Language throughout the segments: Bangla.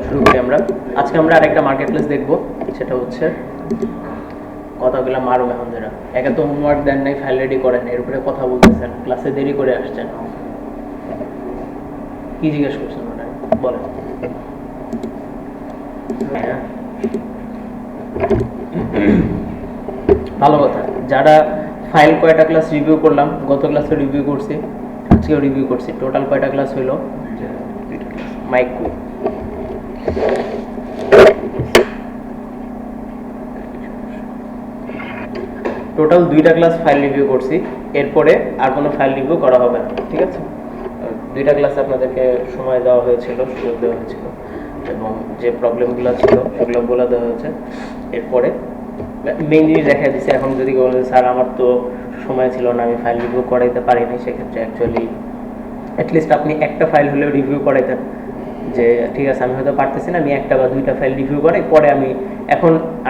শুরু করি আমরা। আজকে আমরা আরেকটা মার্কেট প্লেস দেখবো, সেটা হচ্ছে কথাগুলো মারো মেহন্দেরা। একে তো হোমওয়ার্ক দেন নাই, ফাইল রেডি করেন, এর উপরে কথা বলতেছেন, ক্লাসে দেরি করে আসছেন। কি জিজ্ঞেস করছেন মানে বলেন? হ্যাঁ, ভালো কথা। যারা ফাইল কয়টা ক্লাস রিভিউ করলাম, গত ক্লাসে রিভিউ করছি, আজকেও রিভিউ করছি, টোটাল কয়টা ক্লাস হইল? মাইক টোটাল 2টা ক্লাস ফাইল রিভিউ করছি, এরপরে আর কোনো ফাইল রিভিউ করা হবে না, ঠিক আছে? 2টা ক্লাসে আপনাদেরকে সময় দেওয়া হয়েছিল, সুযোগ দেওয়া হয়েছিল, এবং যে প্রবলেমগুলো ছিল সেগুলো বলে দেওয়া হয়েছে। এরপরে মেইন জিনিস দেখা দিচ্ছে, এখন যদি বলেন স্যার আমার তো সময় ছিল না, আমি ফাইল রিভিউ করাইতে পারিনি, সেক্ষেত্রে অ্যাকচুয়ালি অ্যাটলিস্ট আপনি একটা ফাইল হলেও রিভিউ করাইতেন, যে ঠিক আছে আমি হয়তো পারতেছি না, আমি একটা বা 2টা ফাইল রিভিউ করে পরে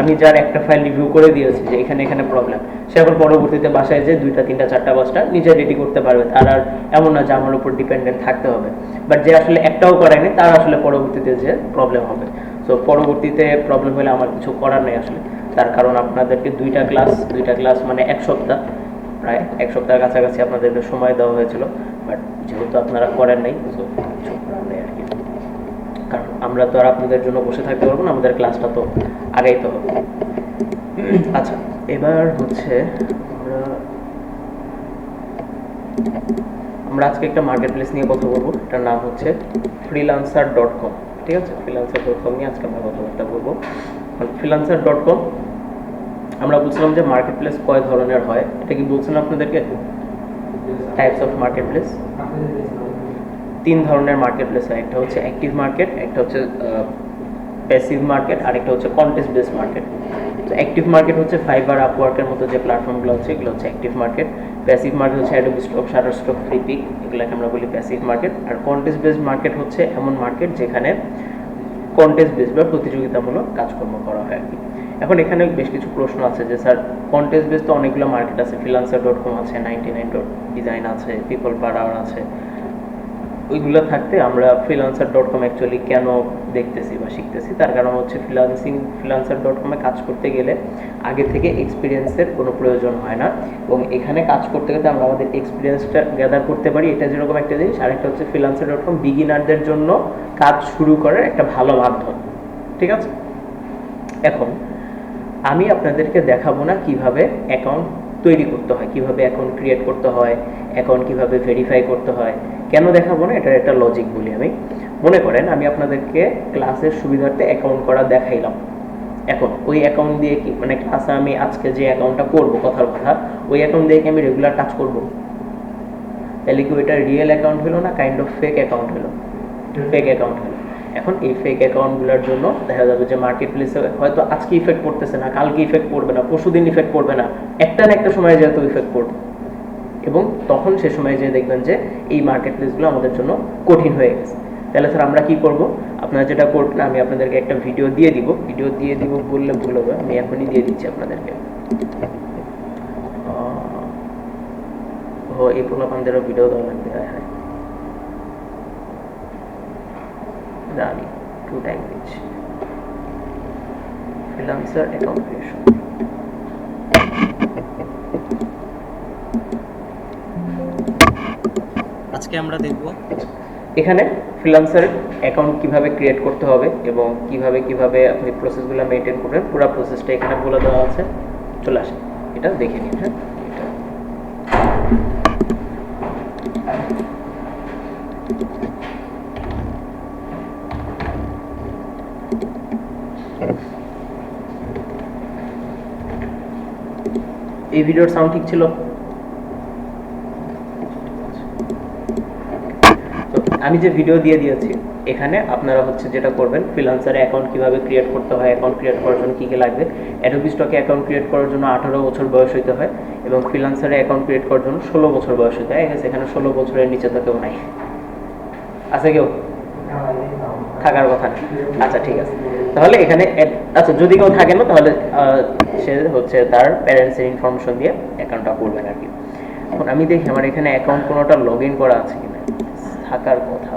আমি যার একটা ফাইল রিভিউ করে দিয়েছি যে এখানে প্রবলেম, সে এখন পরবর্তীতে বাসায় যে 2টা 3টা 4টা 5টা নিজে রেডি করতে পারবে। তার আর এমন না যে আমার উপর ডিপেন্ডেন্ট থাকতে হবে। বাট যে আসলে একটাও করেনি তার আসলে পরবর্তীতে যে প্রবলেম হবে, সো পরবর্তীতে প্রবলেম হলে আমার কিছু করার নেই আসলে। তার কারণ আপনাদেরকে 2টা ক্লাস মানে 1 সপ্তাহ, প্রায় 1 সপ্তাহের কাছাকাছি আপনাদেরকে সময় দেওয়া হয়েছিল। বাট যেহেতু আপনারা করেন নাই, সো কিছু করার নেই আর কি। কারণ আমরা তো আর আপনাদের জন্য বসে থাকতে পারবো না, আমাদের ক্লাসটা তো আগাইতে হবে। আচ্ছা, এবার হচ্ছে আমরা আজকে একটা মার্কেট প্লেস নিয়ে কথা বলবো, এটার নাম হচ্ছে freelancer.com। ঠিক আছে, freelancer.com নিয়ে আজকে আমরা কথাবার্তা বলবো। freelancer.com আমরা বলছিলাম যে মার্কেট প্লেস কয় ধরনের হয়, এটা কি বলছিলাম আপনাদেরকে? টাইপস অফ মার্কেট প্লেস 3 ধরনের মার্কেট প্লেস হয়। একটা হচ্ছে অ্যাক্টিভ মার্কেট, একটা হচ্ছে প্যাসিভ মার্কেট, আর একটা হচ্ছে কন্টেস্ট বেসড মার্কেট। তো অ্যাক্টিভ মার্কেট হচ্ছে ফাইবার, আপওয়ার্কের মতো যে প্ল্যাটফর্মগুলো হচ্ছে এগুলো হচ্ছে অ্যাক্টিভ মার্কেট। প্যাসিভ মার্কেট হচ্ছে অ্যাডোবি স্টক, শাটারস্টক, ফ্লিপিক, এগুলোকে আমরা বলি প্যাসিভ মার্কেট। আর কন্টেস্ট বেসড মার্কেট হচ্ছে এমন মার্কেট যেখানে কন্টেস্ট বেসড বা প্রতিযোগিতামূলক কাজকর্ম করা হয় আর কি। এখন এখানে বেশ কিছু প্রশ্ন আছে যে স্যার কন্টেস্ট বেসড তো অনেকগুলো মার্কেট আছে, freelancer.com আছে, 99.design আছে, পিপল পার আওয়ার আছে, ওইগুলো থাকতে আমরা freelancer.com অ্যাকচুয়ালি কেন দেখতেছি বা শিখতেছি, তার কারণ হচ্ছে freelancer.com-এ কাজ করতে গেলে আগে থেকে এক্সপিরিয়েন্সের কোনো প্রয়োজন হয় না, এবং এখানে কাজ করতে গেলে আমরা আমাদের এক্সপিরিয়েন্সটা গ্যাদার করতে পারি, এটা যেরকম একটা জিনিস। আরেকটা হচ্ছে freelancer.com বিগিনারদের জন্য কাজ শুরু করার একটা ভালো মাধ্যম, ঠিক আছে? এখন আমি আপনাদেরকে দেখাবো না কিভাবে অ্যাকাউন্ট তৈরি করতে হয়, কিভাবে অ্যাকাউন্ট ক্রিয়েট করতে হয়, অ্যাকাউন্ট কিভাবে ভেরিফাই করতে হয়, কেন দেখাবো না, এটার একটা লজিক বলি আমি। মনে করেন আমি আপনাদেরকে ক্লাসের সুবিধার্থে অ্যাকাউন্ট করা দেখাইলাম। এখন ওই অ্যাকাউন্ট দিয়ে কি মানে ক্লাসে আমি আজকে যে অ্যাকাউন্টটা করবো, কথার কথা, ওই অ্যাকাউন্ট দিয়ে কি আমি রেগুলার কাজ করবো? তাহলে কি ওইটা রিয়েল অ্যাকাউন্ট হলো না কাইন্ড অফ ফেক অ্যাকাউন্ট হলো? ফেক অ্যাকাউন্ট হলো। এখন এই ফেক অ্যাকাউন্টগুলোর জন্য দেখা যাবে যে মার্কেট প্লেসে হয়তো আজকে ইফেক্ট পড়তেছে না, কালকে ইফেক্ট পড়বে না, পরশুদিন ইফেক্ট পড়বে না, একটা না একটা সময় যেহেতু ইফেক্ট পড়বে, এবং তখন সে সময় যে দেখবেন যে এই মার্কেট প্লেসগুলো আমাদের জন্য কঠিন হয়ে গেছে। তাহলে স্যার আমরা কি করব? আপনারা যেটা করবেন, আমি আপনাদেরকে একটা ভিডিও দিয়ে দিব বললে ভুল হবে, আমি এখনই দিয়ে দিচ্ছি আপনাদেরকে। এই পোলাপানদেরও ভিডিও দেওয়া লাগবে, হ্যাঁ জানি, টু টাইম দিচ্ছি। ফ্রিল্যান্সার অ্যাকাউন্ট ক্রিয়েশন, আজকে আমরা দেখব এখানে ফ্রিল্যান্সার অ্যাকাউন্ট কিভাবে ক্রিয়েট করতে হবে এবং কিভাবে আপনি প্রসেসগুলো মেনটেন করবেন, পুরো প্রসেসটা এখানে বলে দেওয়া আছে। চলে আসেন এটা দেখে নিন। হ্যাঁ, এই ভিডিওর সাউন্ড ঠিক ছিল? তো আমি যে ভিডিও দিয়ে দিয়েছি এখানে আপনারা হচ্ছে যেটা করবেন, ফ্রিল্যান্সারে অ্যাকাউন্ট কিভাবে ক্রিয়েট করতে হয়, অ্যাকাউন্ট ক্রিয়েট করার জন্য কী কী লাগবে। অ্যাডোবি স্টকে অ্যাকাউন্ট ক্রিয়েট করার জন্য 18 বছর বয়স হইতে হয়, এবং ফ্রিল্যান্সারে অ্যাকাউন্ট ক্রিয়েট করার জন্য 16 বছর বয়স হইতে হয়। এখানে 16 বছরের নিচে তো কেউ নাই, আছে কেউ? থাকার কথা না। আচ্ছা ঠিক আছে, তাহলে এখানে আচ্ছা যদি কেউ থাকে না তাহলে সে হচ্ছে তার প্যারেন্টসের ইনফরমেশন দিয়ে অ্যাকাউন্টটা করবেন আর কি। এখন আমি দেখি আমার এখানে অ্যাকাউন্ট কোনোটা লগ ইন করা আছে কিনা, থাকার কথা।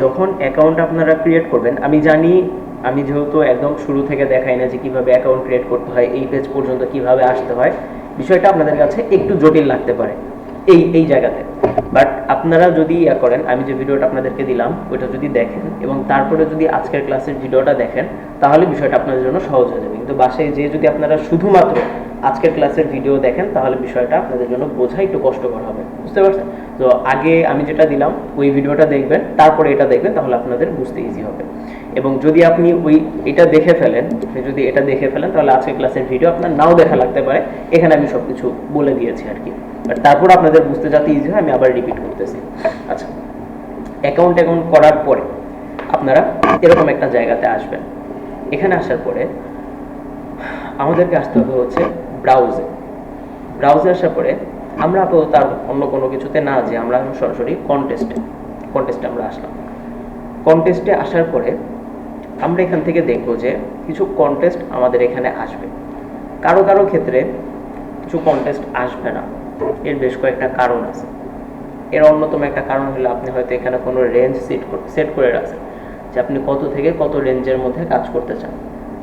যখন অ্যাকাউন্ট আপনারা ক্রিয়েট করবেন, আমি জানি আমি যেহেতু একদম শুরু থেকে দেখাই না যে কীভাবে অ্যাকাউন্ট ক্রিয়েট করতে হয়, এই পেজ পর্যন্ত কিভাবে আসতে হয়, বিষয়টা আপনাদের কাছে একটু জটিল লাগতে পারে এই জায়গাতে। বাট আপনারা যদি ইয়া করেন, আমি যে ভিডিওটা আপনাদেরকে দিলাম ওইটা যদি দেখেন এবং তারপরে যদি আজকের ক্লাসের ভিডিওটা দেখেন, তাহলে বিষয়টা আপনাদের জন্য সহজ হয়ে যাবে। কিন্তু বাসায় যে যদি আপনারা শুধুমাত্র আজকের ক্লাসের ভিডিও দেখেন, তাহলে বিষয়টা আপনাদের জন্য বোঝা একটু কষ্টকর হবে, বুঝতে পারছেন? তো আগে আমি যেটা দিলাম ওই ভিডিওটা দেখবেন, তারপরে এটা দেখবেন, তাহলে আপনাদের বুঝতে ইজি হবে। এবং যদি আপনি এটা দেখে ফেলেন, যদি এটা দেখে ফেলেন, তাহলে আজকের ক্লাসের ভিডিও আপনার নাও দেখা লাগতে পারে, এখানে আমি সব কিছু বলে দিয়েছি আর কি। বাট তারপর আপনাদের বুঝতে যাতে ইজি হয়, আমি আবার রিপিট করতেছি। আচ্ছা, অ্যাকাউন্ট করার পরে আপনারা এরকম একটা জায়গাতে আসবেন। এখানে আসার পরে আমাদেরকে আসতে হবে হচ্ছে ব্রাউজে আসার পরে আমরা আপাতত তার অন্য কোনো কিছুতে না যে আমরা সরাসরি কন্টেস্টে আমরা আসলাম। কন্টেস্টে আসার পরে আমরা এখান থেকে দেখব যে কিছু কন্টেস্ট আমাদের এখানে আসবে। কারো ক্ষেত্রে কিছু কন্টেস্ট আসবে না, এর বেশ কয়েকটা কারণ আছে। এর অন্যতম একটা কারণ হলো আপনি হয়তো এখানে কোনো রেঞ্জ সেট করে রাখছেন যে আপনি কত থেকে কত রেঞ্জের মধ্যে কাজ করতে চান।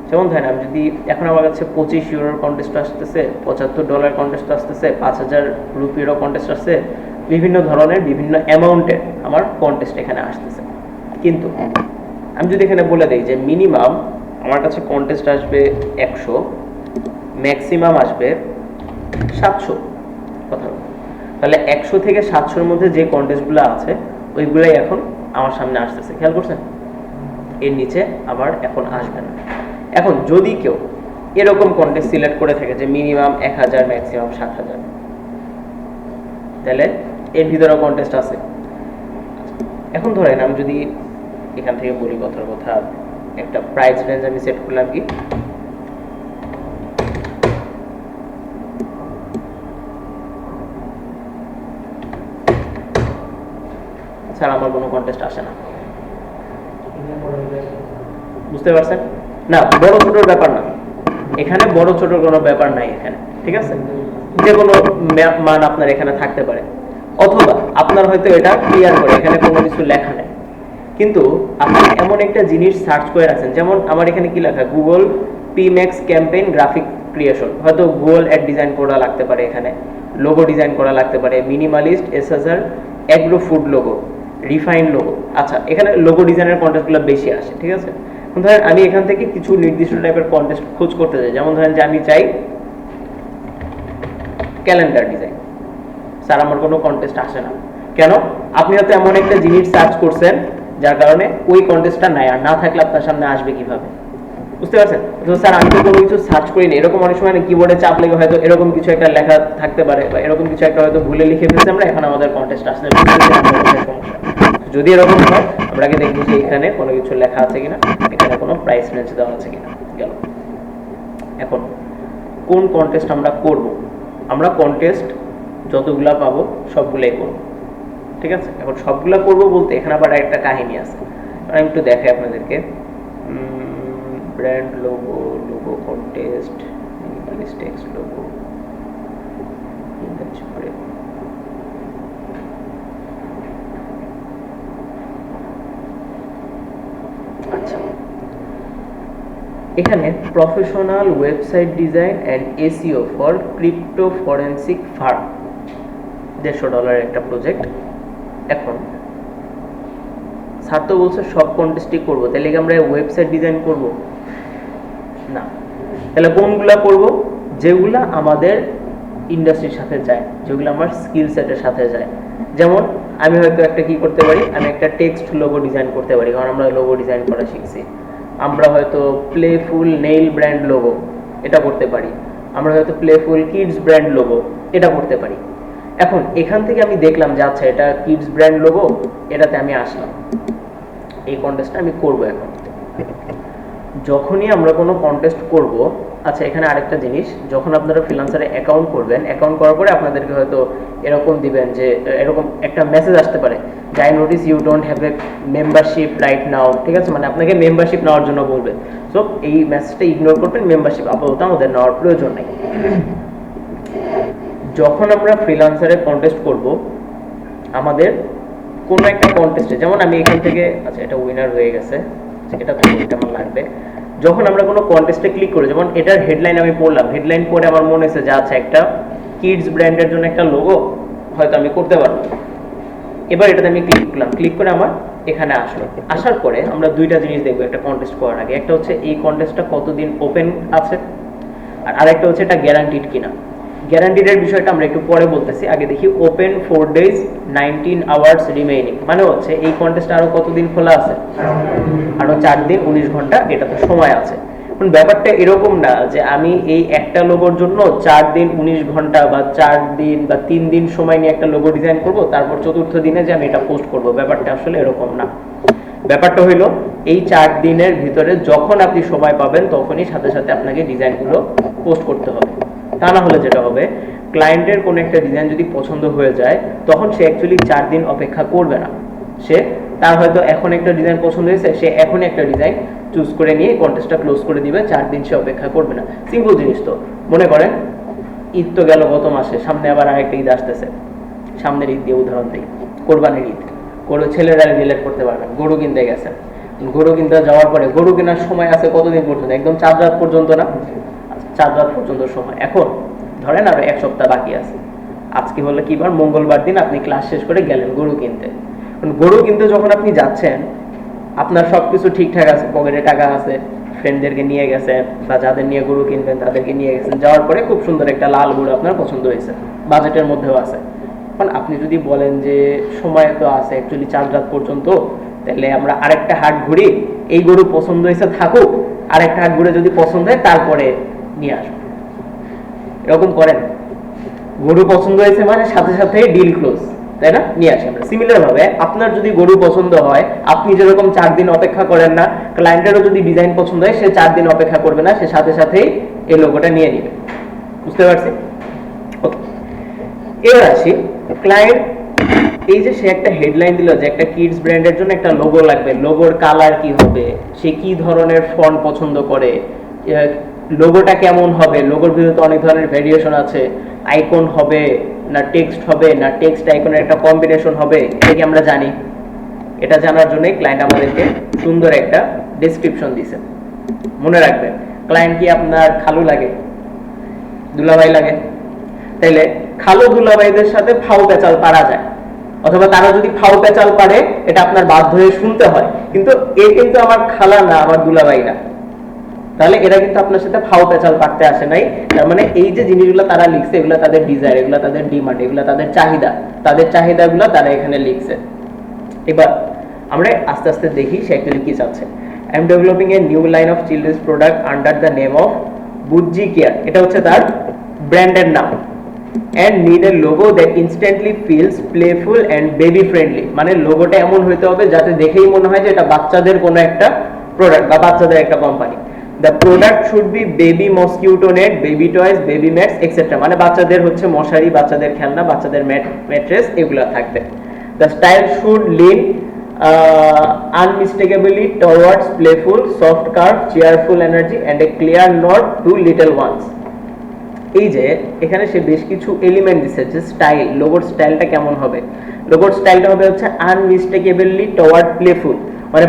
যেমন ধরেন আমি যদি এখন আমার কাছে 25 ইউরোর কন্টেস্ট আসতেছে, $75 কন্টেস্ট আসতেছে, 5000 রুপিরও কন্টেস্ট আসছে, বিভিন্ন ধরনের বিভিন্ন অ্যামাউন্টের আমার কন্টেস্ট এখানে আসতেছে। কিন্তু আমি যদি এখানে বলে দিই যে মিনিমাম আমার কাছে কন্টেস্ট আসবে 100, ম্যাক্সিমাম আসবে 700, কথা বলুন, তাহলে 100 থেকে 700-র মধ্যে যে কন্টেস্টগুলো আছে ওইগুলোই এখন আমার সামনে আসতেছে। খেয়াল করছেন? এর নিচে আবার এখন আসবে না। এখন যদি কেউ এরকম কন্টেস্ট সিলেক্ট করে থাকে যে মিনিমাম 1000, ম্যাক্সিমাম 7000, তাহলে এর ভিতরেও কন্টেস্ট আছে। এখন ধরেন আমি যদি এখান থেকে বলি কথার কথা, একটা প্রাইস রেঞ্জ আমি সেট করলাম কি স্যার আমার কোনো কন্টেস্ট আসে না, বুঝতে পারছেন? না, বড় ছোটর ব্যাপার না, এখানে বড় ছোটর কোনো ব্যাপার নাই এখানে, ঠিক আছে? যে কোনো মান আপনার এখানে থাকতে পারে, অথবা আপনার হয়তো এটা ক্লিয়ার করে এখানে কোনো কিছু লেখা নেই, কিন্তু আপনি এমন একটা জিনিস সার্চ করে রাখছেন, যেমন আমার এখানে কি লেখা, গুগল পিম্যাক্স ক্যাম্পেইন গ্রাফিক ক্রিয়েশন, হয়তো গুগল অ্যাড ডিজাইন করা লাগতে পারে, এখানে লোগো ডিজাইন করা লাগতে পারে, minimalist SSR agro food logo, refine logo. আচ্ছা, এখানে লোগো ডিজাইনের কন্টেস্টগুলো বেশি আসে, ঠিক আছে? ধরেন আমি এখান থেকে কিছু নির্দিষ্ট টাইপের কন্টেস্ট খোঁজ করতে চাই, যেমন ধরেন যে আমি চাই ক্যালেন্ডার ডিজাইন, স্যার আমার কোনো কন্টেস্ট আসে না। কেন? আপনি হয়তো এমন একটা জিনিস সার্চ করছেন যার কারণে ওই কন্টেস্টটা নাই, আর না থাকলে আপনার সামনে আসবে কিভাবে, বুঝতে পারছেন? তো স্যার আমি তো কোনো কিছু সার্চ করিনি, এরকম অনেক সময় কিবোর্ডে চাপ লেগে হয়তো এরকম কিছু একটা লেখা থাকতে পারে, বা এরকম কিছু একটা হয়তো ভুলে লিখে ফেলছি আমরা, এখন আমাদের কন্টেস্ট আসলে সমস্যা। যদি এরকম হয় আমরা আগে দেখবো যে এখানে কোনো কিছু লেখা আছে কিনা, এখানে কোনো প্রাইস রেঞ্জ দেওয়া আছে কিনা। গেল। এখন কোন কন্টেস্ট আমরা করব? আমরা কন্টেস্ট যতগুলা পাবো সবগুলাই করব, ঠিক আছে? এখন সবগুলা করব বলতে এখানে আবার একটা কাহিনী আছে, আমি একটু দেখাই আপনাদেরকে। Brand logo, logo contest, minimalist text logo, আচ্ছা, এখানে professional website design and SEO for crypto forensic farm, $150 একটা প্রজেক্ট। এখন স্যার তো বলছে সব কন্টেস্টই করবো, তাহলে কি আমরা ওয়েবসাইট ডিজাইন করব না? তাহলে কোনগুলা করব? যেগুলা আমাদের ইন্ডাস্ট্রির সাথে যায়, যেগুলো আমার স্কিল সেটের সাথে যায়। যেমন আমি হয়তো একটা কি করতে পারি, আমি একটা টেক্সট লোগো ডিজাইন করতে পারি, কারণ আমরা লোগো ডিজাইন করা শিখছি। আমরা হয়তো প্লেফুল নেইল ব্র্যান্ড লোগো এটা করতে পারি, আমরা হয়তো প্লেফুল কিডস ব্র্যান্ড লোগো এটা করতে পারি। এখন এখান থেকে আমি দেখলাম যে আচ্ছা এটা কিডস ব্র্যান্ড লোগো, এটাতে আমি আসলাম, এই কন্টেস্টটা আমি করব। এখন যখনই আমরা কোনো কন্টেস্ট করব, আচ্ছা এখানে আরেকটা জিনিস, যখন আপনারা ফ্রিল্যান্সারে অ্যাকাউন্ট করবেন, অ্যাকাউন্ট করার পরে আপনাদেরকে হয়তো এরকম দিবেন যে এরকম একটা মেসেজ আসতে পারে যে I notice you don't have a membership right now, ঠিক আছে? মানে আপনাকে মেম্বারশিপ নেওয়ার জন্য বলবে। সো এই মেসেজটা ইগনোর করবেন, মেম্বারশিপ আপাতত আমাদের নেওয়ার প্রয়োজন নেই। যখন আমরা ফ্রিল্যান্সারে কন্টেস্ট করব, আমাদের কোনো একটা কন্টেস্টে, যেমন আমি এখান থেকে, আচ্ছা এটা উইনার হয়ে গেছে, এটা আমার লাগবে। যখন আমরা কোনো কন্টেস্টে ক্লিক করি, যেমন এটার হেডলাইন আমি পড়লাম, হেডলাইন পড়ে আমার মনে হয়েছে যে আচ্ছা একটা কিডস ব্র্যান্ডের জন্য একটা লোগো হয়তো আমি করতে পারবো। এবার এটাতে আমি ক্লিক করলাম, ক্লিক করে আমার এখানে আসলো। আসার পরে আমরা দুইটা জিনিস দেখবো একটা কন্টেস্ট করার আগে। একটা হচ্ছে এই কন্টেস্টটা কতদিন ওপেন আছে, আর আরেকটা হচ্ছে এটা গ্যারান্টিড কিনা। গ্যারান্টিডের বিষয়টা আমরা একটু পরে বলতেছি, আগে দেখি ওপেন 4 days 19 hours রিমেইনিং, মানে হচ্ছে এই কন্টেস্ট আরো কতদিন খোলা আছে, আরো 4 দিন 19 ঘন্টা এটাতে সময় আছে। এখন ব্যাপারটা এরকম না যে আমি এই একটা লোগোর জন্য 4 দিন 19 ঘন্টা বা 4 দিন বা 3 দিন সময় নিয়ে একটা লোগো ডিজাইন করব, তারপর চতুর্থ দিনে যে আমি এটা পোস্ট করব, ব্যাপারটা আসলে এরকম না। ব্যাপারটা হইলো এই 4 দিনের ভিতরে যখন আপনি সময় পাবেন তখনই সাথে সাথে আপনাকে ডিজাইনগুলো পোস্ট করতে হবে। তা না হলে যেটা হবে, ক্লায়েন্টের কোনো একটা ডিজাইন যদি পছন্দ হয়ে যায় তখন সে অ্যাকচুয়ালি 4 দিন অপেক্ষা করবে না। সে তার হয়তো এখন একটা ডিজাইন পছন্দ হয়েছে, সে এখনই একটা ডিজাইন চুজ করে নিয়ে কন্টেস্টটা ক্লোজ করে দিবে, 4 দিন সে অপেক্ষা করবে না। সিম্পল জিনিস তো। মনে করেন ঈদ তো গেল গত মাসে, সামনে আবার আরেকটা ঈদ আসতেছে, সামনের ঈদ দিয়ে উদাহরণ দিই, কোরবানির ঈদ। গরু ছেলেরা রিলেট করতে পারবেন, গরু কিনতে গেছেন, গরু কিনতে যাওয়ার পরে গরু কেনার সময় আছে কতদিন পর্যন্ত, একদম 4 রাত পর্যন্ত না, 4 রাত পর্যন্ত সময়। এখন ধরেন আর 1 সপ্তাহ বাকি আছে, আজকে হলে কি বার, মঙ্গলবার দিন আপনি ক্লাস শেষ করে গেলেন গরু কিনতে। গরু কিনতে যখন আপনি যাচ্ছেন আপনার সবকিছু ঠিকঠাক আছে, পকেটে টাকা আছে, ফ্রেন্ডদেরকে নিয়ে গেছেন বা যাদের নিয়ে গরু কিনবেন তাদেরকে নিয়ে গেছেন, যাওয়ার পরে খুব সুন্দর একটা লাল গরু আপনার পছন্দ হয়েছে, বাজেটের মধ্যেও আছে। এখন আপনি যদি বলেন যে সময় তো আছে অ্যাকচুয়ালি 4 রাত পর্যন্ত, তাহলে আমরা আরেকটা হাট ঘুরি, এই গরু পছন্দ হয়েছে থাকুক, আরেকটা হাট ঘুরে যদি পছন্দ হয় তারপরে নিয়ে আসবো, এরকম করেন। গরু পছন্দ হয়েছে মানে সাথে সাথে ডিল ক্লোজ, তাই না, নিয়ে আসি আমরা। সিমিলার ভাবে আপনার যদি গরু পছন্দ হয়, আপনি যেরকম 4 দিন অপেক্ষা করেন না, ক্লায়েন্টেরও যদি ডিজাইন পছন্দ হয় সে 4 দিন অপেক্ষা করবে না, সে সাথে সাথেই এই লোগোটা নিয়ে নেবে। বুঝতে পারছি? ওকে, এবার আসি ক্লায়েন্ট, এই যে সে একটা হেডলাইন দিল যে একটা কিডস ব্র্যান্ডের জন্য একটা লোগো লাগবে, লোগোর কালার কি হবে, সে কি ধরনের ফন্ট পছন্দ করে, লোগোটা কেমন হবে, লোগোর ভিতরে তো অনেক ধরনের ভেরিয়েশন আছে, আইকন হবে না টেক্সট হবে না টেক্সট আইকনের একটা কম্বিনেশন হবে, এটা কি আমরা জানি? এটা জানার জন্যই ক্লায়েন্ট আমাদেরকে সুন্দর একটা ডেসক্রিপশন দিছে। মনে রাখবেন, ক্লায়েন্ট কি আপনার খালু লাগে, দুলাভাই লাগে? তাইলে খালু দুলাভাইদের সাথে ফাউ পেঁচাল পারা যায়, অথবা তারা যদি ফাউ পেঁচাল পারে এটা আপনার বাধ্য হয়ে শুনতে হয়, কিন্তু এ কিন্তু আমার খালা না, আমার দুলাভাই না, তাহলে এরা কিন্তু আপনার সাথে ফাউ পেঁচাল পারতে আসে নাই। তার মানে এই যে জিনিসগুলো তারা লিখছে এগুলো তাদের ডিজায়ার, এগুলো তাদের ডিমান্ড, এগুলো তাদের চাহিদা, তাদের চাহিদাগুলো তারা এখানে লিখছে। এবার আমরা আস্তে আস্তে দেখি সে অ্যাকচুয়ালি কি চাচ্ছে। I am developing a new line of children's product under the name of Buzzy Care, এটা হচ্ছে তার ব্র্যান্ডের নাম। and need a logo that instantly feels playful and baby friendly, মানে লোগোটা এমন হইতে হবে যাতে দেখেই মনে হয় যে এটা বাচ্চাদের কোনো একটা প্রোডাক্ট বা বাচ্চাদের একটা company. The product should be baby mosquito net, baby toys, baby mats etc, মানে বাচ্চাদের হচ্ছে মশারি, বাচ্চাদের খেলনা, বাচ্চাদের ম্যাট্রেস এগুলো থাকবে। The style should lean unmistakably towards playful, soft curve, cheerful energy and a clear nod to little ones। এই যে এখানে সে বেশ কিছু এলিমেন্ট দিচ্ছে, যে স্টাইল, লোগোর স্টাইলটা কেমন হবে, লোগোর স্টাইলটা হবে হচ্ছে আনমিস্টেকেবলি টওয়ার্ড প্লেফুল, মানে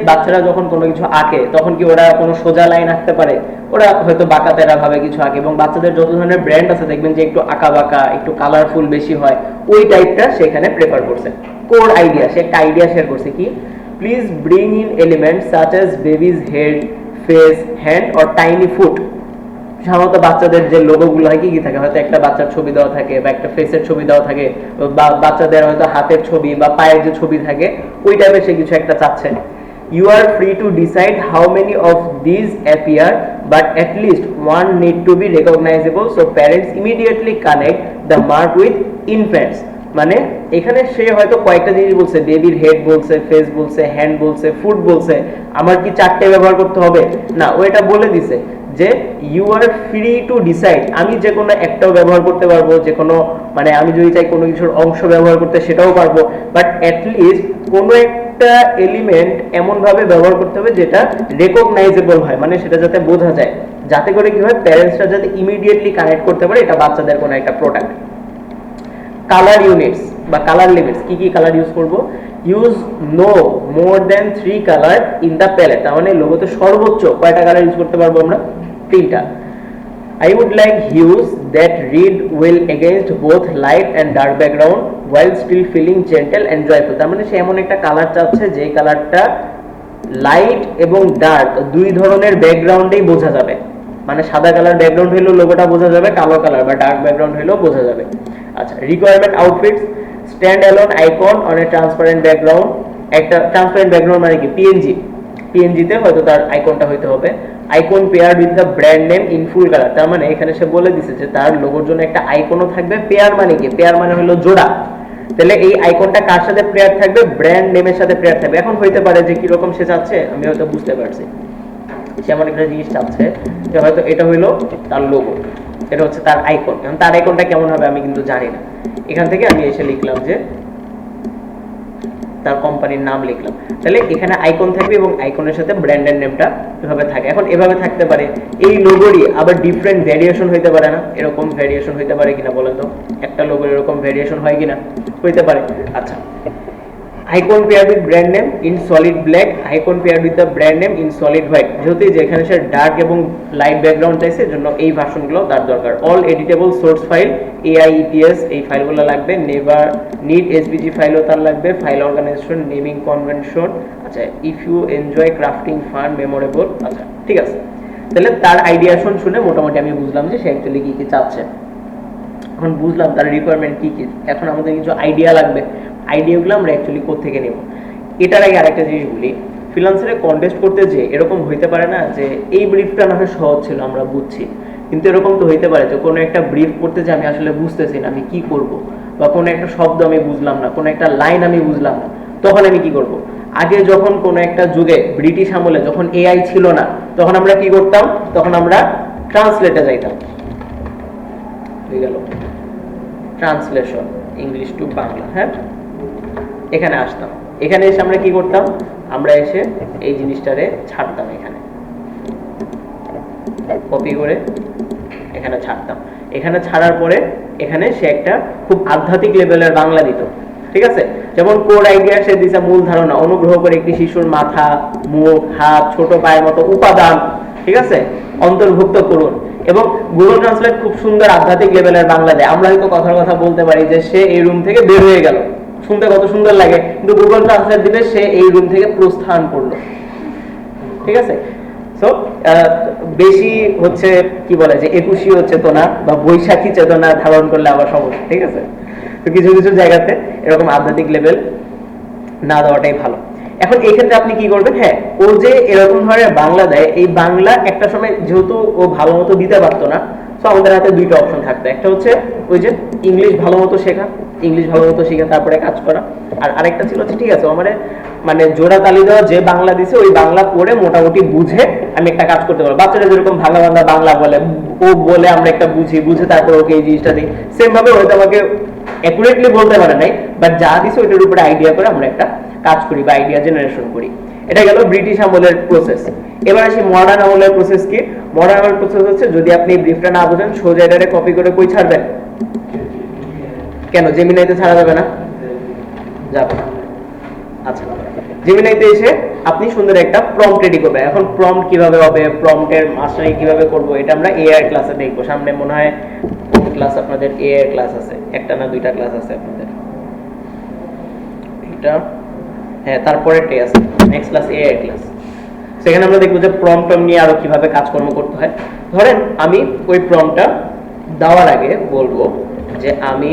বাচ্চারা যখন কোনো কিছু আঁকে তখন কি ওরা কোনো সোজা লাইন আঁকতে পারে, ওরা হয়তো বাঁকা তেরা ভাবে কিছু আঁকে, এবং বাচ্চাদের যত ধরনের ব্র্যান্ড আছে দেখবেন যে একটু আঁকা বাঁকা, একটু কালারফুল বেশি হয়, ওই টাইপটা সেখানে প্রেফার করছে। কোর আইডিয়া, সে একটা আইডিয়া শেয়ার করছে কি, please bring in elements such as babies head, face, hand or tiny foot. সাধারণত বাচ্চাদের যে লোগোগুলো হয় কি কি থাকে, হয়তো একটা বাচ্চার ছবি দেওয়া থাকে বা একটা ফেসের ছবি দেওয়া থাকে, বা বাচ্চাদের হয়তো হাতের ছবি বা পায়ের যে ছবি থাকে ওই টাইপের সে কিছু একটা চাচ্ছে। You are free to decide how many of these appear, but at least one need to be recognizable so parents immediately connect the mark with infants. মানে এখানে সে হয়তো কয়েকটা জিনিস বলছে, বেবির হেড বলছে, ফেস বলছে, হ্যান্ড বলছে, ফুট বলছে, আমার কি 4টে ব্যবহার করতে হবে না, ও এটা বলে দিছে যে you are free to decide, আমি যে কোনো একটাও ব্যবহার করতে পারবো, যে কোনো মানে আমি যদি চাই কোনো কিছুর অংশ ব্যবহার করতে সেটাও পারবো, বাট অ্যাটলিস্ট কোনো একটা এলিমেন্ট এমন ভাবে ব্যবহার করতে হবে যেটা রেকগনাইজেবল হয়, মানে সেটা যাতে বোঝা যায়, যাতে করে কি হয় প্যারেন্টসরা যাতে ইমিডিয়েটলি কানেক্ট করতে পারে এটা বাচ্চাদের কোনো একটা প্রোডাক্ট। কালার ইউনিটস, বা কালার লিমিটস, কি কি কালার ইউজ করব, use no more then 3 colour in the palette, তার মানে লোগোতে সর্বোচ্চ কয়টা কালার ইউজ করতে পারবো আমরা, 3টা। I would like hues that read well against both light and dark background while still feeling gentle and joyful, তার মানে সে এমন একটা কালার চাচ্ছে যে কালারটা লাইট এবং ডার্ক দুই ধরনের ব্যাকগ্রাউন্ডেই বোঝা যাবে, মানে সাদা কালার ব্যাকগ্রাউন্ড হইলেও লোগোটা বোঝা যাবে, কালো কালার বা ডার্ক ব্যাকগ্রাউন্ড হইলেও বোঝা যাবে। আচ্ছা, requirement outfits, stand alone icon on a transparent background, একটা ট্রান্সপারেন্ট ব্যাকগ্রাউন্ড মানে কি পিএনজিতে হয়তো তার আইকনটা হইতে হবে। Icon pair with the brand name in full colour, তার মানে এখানে সে বলে দিছে যে তার লোগোর জন্য একটা আইকনও থাকবে। পেয়ার মানে কি, পেয়ার মানে হলো জোড়া, তাহলে এই আইকনটা কার সাথে পেয়ার থাকবে, ব্র্যান্ড নেমের সাথে পেয়ার থাকবে। এখন হইতে পারে যে কিরকম সে চাচ্ছে, আমি হয়তো বুঝতে পারছি সে এমন একটা জিনিস চাচ্ছে যে হয়তো এটা হইলো তার লোগো, এটা হচ্ছে তার আইকন। এখন তার আইকনটা কেমন হবে আমি কিন্তু জানি না, এখান থেকে আমি এসে লিখলাম যে তার কোম্পানির নাম লিখলাম, তাহলে এখানে আইকন থাকবে এবং আইকনের সাথে ব্র্যান্ডের নেমটা এভাবে থাকে। এখন এভাবে থাকতে পারে, এই লোগোরই আবার ডিফারেন্ট ভ্যারিয়েশন হইতে পারে না, এরকম ভ্যারিয়েশন হইতে পারে কিনা বলেন তো, একটা লোগোর এরকম ভ্যারিয়েশন হয় কিনা, হইতে পারে। আচ্ছা, icon pair with brand name in solid black, icon pair with the brand name in solid white, যেহেতু যেখানে সে ডার্ক এবং লাইট ব্যাকগ্রাউন্ড চাইছে জন্য এই ভার্সনগুলো তার দরকার। All editable source file AIETS, এই ফাইলগুলো লাগবে। নেভার নিড SVG ফাইলও তার লাগবে। File organization, naming convention. আচ্ছা, if you enjoy crafting fun memorable. আচ্ছা ঠিক আছে, তাহলে তার আইডিয়া শুনে মোটামুটি আমি বুঝলাম যে সে অ্যাকচুয়ালি কি কি চাচ্ছে। এখন বুঝলাম তার রিকোয়ারমেন্ট কি কি, এখন আমাদের কিছু আইডিয়া লাগবে। আইডিয়াগুলো আমরা অ্যাকচুয়ালি কোত্থেকে নেব। এটার আগে আরেকটা জিনিস বলি, ফ্রিল্যান্সারে কন্টেস্ট করতে যে এরকম হইতে পারে না যে এই ব্রিফটা না হয় সহজ ছিল আমরা বুঝছি, কিন্তু এরকম তো হইতে পারে যে কোনো একটা ব্রিফ করতে যে আমি আসলে বুঝতেছি না আমি কি করব, বা কোনো একটা শব্দ আমি বুঝলাম না, কোনো একটা লাইন আমি বুঝলাম না, তখন আমি কি করব। আগে যখন কোনো একটা যুগে ব্রিটিশ আমলে যখন AI ছিল না, তখন আমরা কি করতাম, তখন আমরা ট্রান্সলেটে যাইতাম, হয়ে গেল ট্রান্সলেশন ইংলিশ টু বাংলা। হ্যাঁ, এখানে আসতাম, এখানে এসে আমরা কি করতাম, আমরা এসে এই জিনিসটারে ছাড়তাম, এখানে কপি করে এখানে ছাড়তাম। এখানে ছাড়ার পরে এখানে সে একটা খুব আধ্যাত্মিক লেভেলের বাংলা দিত, ঠিক আছে। যেমন কোর আইডিয়া সে দিছে মূল ধারণা, অনুগ্রহ করে একটি শিশুর মাথা, মুখ, হাত, ছোট পায়ের মতো উপাদান, ঠিক আছে, অন্তর্ভুক্ত করুন। এবং গুগল ট্রান্সলেট খুব সুন্দর আধ্যাত্মিক লেভেলের বাংলা দেয়। আমরা হয়তো কথার কথা বলতে পারি যে সে এই রুম থেকে বের হয়ে গেল, শুনতে কত সুন্দর লাগে, কিন্তু গুগল ট্রান্সলেট দিলে সে এই রুম থেকে প্রস্থান করলো, ঠিক আছে। সো বেশি হচ্ছে কি বলে যে একুশীয় চেতনা বা বৈশাখী চেতনা ধারণ করলে আবার সমস্যা, ঠিক আছে। তো কিছু কিছু জায়গাতে এরকম আধ্যাত্মিক লেভেল না দেওয়াটাই ভালো। এখন এই ক্ষেত্রে আপনি কি করবেন, হ্যাঁ ও যে এরকম ধরনের বাংলা দেয়, এই বাংলা একটা সময় যেহেতু ও ভালো মতো দিতে পারতো না, তো আমাদের হাতে দুইটা অপশন থাকতো। একটা হচ্ছে ওই যে ইংলিশ ভালো মতো শেখা, ইংলিশ ভালো মতো শিখে তারপরে কাজ করা। আর আরেকটা ছিল হচ্ছে ঠিক আছে আমার মানে জোড়া তালি দেওয়া যে বাংলা দিছে ওই বাংলা পড়ে মোটামুটি বুঝে আমি একটা কাজ করতে পারবো। বাচ্চারা যেরকম ভাঙা ভাঙা বাংলা বলে, ও বলে আমরা একটা বুঝে তারপর ওকে এই জিনিসটা দিই, সেম ভাবে হয়তো আমাকে অ্যাকুরেটলি বলতে পারে নাই, বাট যা দিছে ওইটার উপরে আইডিয়া করে আমরা একটা কাজ করি বা আইডিয়া জেনারেশন করি। এটা গেল ব্রিটিশ আমলের প্রসেস। এবার আসি মডার্ন আমলের প্রসেস কি। মডার্ন আমলের প্রসেস হচ্ছে যদি আপনি ব্রিফটা না বুঝেন সোজা এটারে কপি করে কই ছাড়বেন, কেন জেমিনাইতে ছাড়া যাবে না, যাবে না। আচ্ছা, জেমিনাইতে এসে আপনি সুন্দর একটা প্রম্পট রেডি করবেন। এখন প্রম্পট কিভাবে হবে, প্রম্পটের মাস্টারিং কিভাবে করব, এটা আমরা এআই ক্লাসে দেখবো। সামনে মনে হয় ক্লাস আপনাদের এআই ক্লাস আছে, একটা না দুইটা ক্লাস আছে আপনাদের, এটা হ্যাঁ তারপরেরটাই আছে, নেক্সট ক্লাস এআই ক্লাস। সেখানে আমরা দেখবো যে প্রম্পট নিয়ে আরো কিভাবে কাজকর্ম করতে হয়। ধরেন আমি ওই প্রম্পটটা দেওয়ার আগে বলবো যে আমি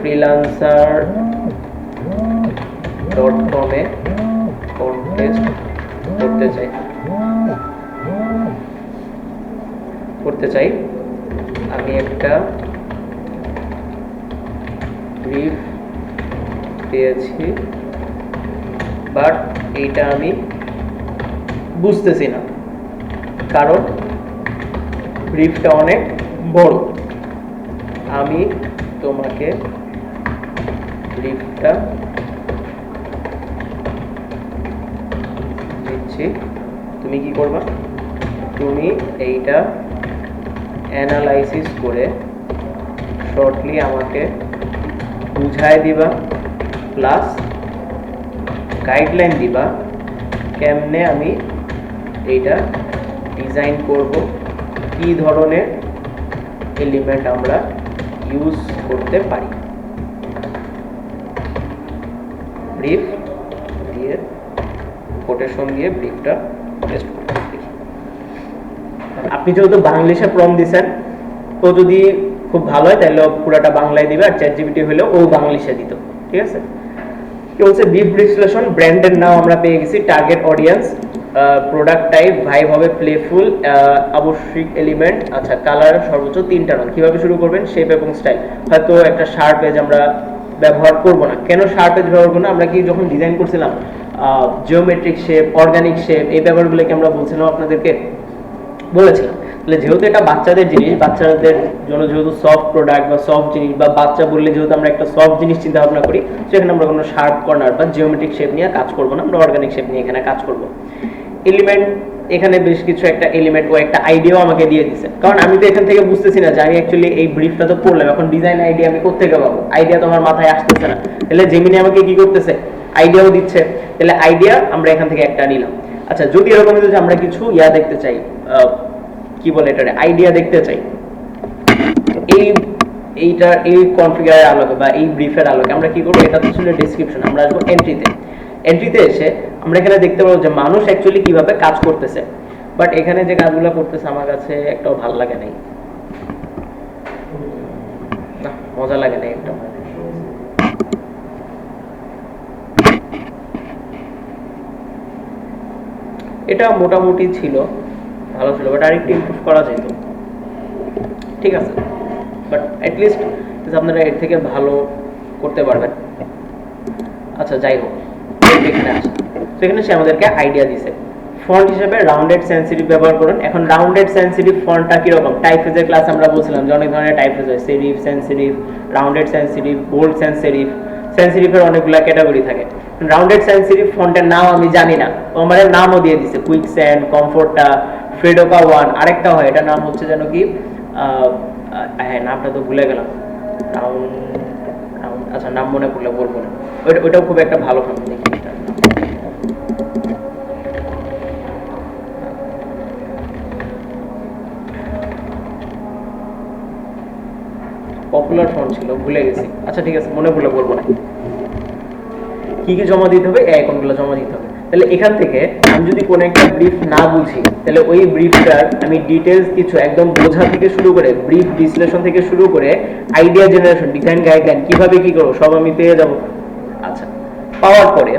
freelancer.com এ কন্টেস্ট করতে চাই। আমি একটা ব্রিফ পেয়েছি, বাট এইটা আমি বুঝতেছি না কারণ ব্রিফটা অনেক বড়। আমি তোমাকে ব্রিফটা দিচ্ছি, তুমি কি করবা, তুমি এইটা অ্যানালাইসিস করে শর্টলি আমাকে বুঝায় দিবা প্লাস গাইডলাইন দিবা কেমনে আমি এইটা ডিজাইন করব, কি ধরনের এলিমেন্ট আমরা ইউজ করতে পারি। ব্রিফ দিয়ে কোটেশন দিয়ে ব্রিফটা টেস্ট করতে দেখি। আপনি যেহেতু বাংলিশে প্রম্পট দিছেন, তো যদি খুব ভালো হয় তাহলে পুরাটা বাংলায় দিবে, আর চ্যাটজিপিটি হলেও ও বাংলিশে দিত, ঠিক আছে। কি বলছে, ব্রিফ বিশ্লেষণ, ব্র্যান্ডের নাম আমরা পেয়ে গেছি, target audience, product type, vibe হবে প্লেফুল, আবশ্যিক এলিমেন্ট, আচ্ছা কালার সর্বোচ্চ 3টা রং। কিভাবে শুরু করবেন, শেপ এবং স্টাইল। হয়তো একটা শার্প পেজ আমরা ব্যবহার করব না। কেন শার্প পেজ ব্যবহার করব না, আমরা কি যখন ডিজাইন করছিলাম জিওমেট্রিক শেপ, অর্গানিক শেপ, এই ব্যাপারগুলোকে আমরা বলছিলাম আপনাদেরকে, বলেছিলাম। তাহলে যেহেতু এটা বাচ্চাদের জিনিস, বাচ্চাদের জন্য যেহেতু সফট প্রোডাক্ট বা সফট জিনিস, বা বাচ্চা বললে যেহেতু আমরা একটা সফট জিনিস চিন্তা ভাবনা করি, সেখানে আমরা কোনো শার্প কর্নার বা জিওমেট্রিক শেপ নিয়ে কাজ করব না, আমরা অর্গানিক শেপ নিয়ে এখানে কাজ করব। এলিমেন্ট, এখানে বেশ কিছু একটা এলিমেন্ট ও একটা আইডিয়াও আমাকে দিয়ে দিছে, কারণ আমি তো এখান থেকে বুঝতেছি না যে আমি অ্যাকচুয়ালি এই ব্রিফটা তো পড়লাম, এখন ডিজাইন আইডিয়া আমি কোত্থেকে পাবো, আইডিয়া তো আমার মাথায় আসতেছে না। তাহলে জেমিনি আমাকে কি করতেছে, আইডিয়াও দিচ্ছে। তাহলে আইডিয়া আমরা এখান থেকে একটা নিলাম। আচ্ছা, যদি এরকম হতো যে আমরা কিছু দেখতে চাই, কি বলে এটা, আইডিয়া দেখতে চাই, এইটার এই কনফিগারের আলোকে বা এই ব্রিফের আলোকে আমরা কি করবো, এটা তো ছিল ডেসক্রিপশন, আমরা আসবো এন্ট্রিতে এসে আমরা এখানে দেখতে পাবো যে মানুষ অ্যাকচুয়ালি কিভাবে কাজ করতেছে। বাট এখানে যে কাজগুলো করতেছে আমার কাছে একটাও ভালো লাগে নাই, না মজা লাগে নাই একটা। এটা মোটামুটি ছিল, ভালো ছিল, বাট আরেকটু ইমপ্রুভ করা যেত, ঠিক আছে। বাট অ্যাটলিস্ট আপনারা এর থেকে ভালো করতে পারবেন। আচ্ছা যাই হোক, এখানে আসে, সেখানে সে আমাদেরকে আইডিয়া দিছে। ফন্ট হিসেবে রাউন্ডেড সেন্সিটিভ ব্যবহার করুন। এখন রাউন্ডেড সেন্সিটিভ ফন্টটা কিরকম, টাইপফেজের ক্লাস আমরা বলছিলাম যে অনেক ধরনের টাইপফেজ হয়, serif sensitive, rounded sensitive, bold sensitive, সেন্সিটিভের অনেকগুলো ক্যাটাগরি থাকে। রাউন্ডেড সেন্সিটিভ ফন্টের নাম আমি জানি না, ও আমাদের নামও দিয়ে দিছে, কুইকস্যান্ড, কমফোর্টা, ফ্রেডোকা ওয়ান, আরেকটা হয় এটার নাম হচ্ছে যেন কি, হ্যাঁ নামটা তো ভুলে গেলাম, আচ্ছা নাম মনে পড়লে বলবো না, ওইটাও খুব একটা ভালো ফন্ট, দেখি পপুলার ফন্ট ছিল, ভুলে গেছি। আচ্ছা ঠিক আছে, মনে পড়লে বলবো না। কি কি জমা দিতে হবে, এই আইকনগুলো জমা দিতে হবে। তাহলে এখান থেকে আমি যদি কোনো একটা ব্রিফ না বুঝি, তাহলে ওই ব্রিফটার আমি ডিটেলস কিছু একদম বোঝা থেকে শুরু করে, ব্রিফ বিশ্লেষণ থেকে শুরু করে, আইডিয়া জেনারেশন, ডিজাইন গাইডলাইন কিভাবে কি করবো সব আমি পেয়ে যাব। আচ্ছা, পাওয়ার পরে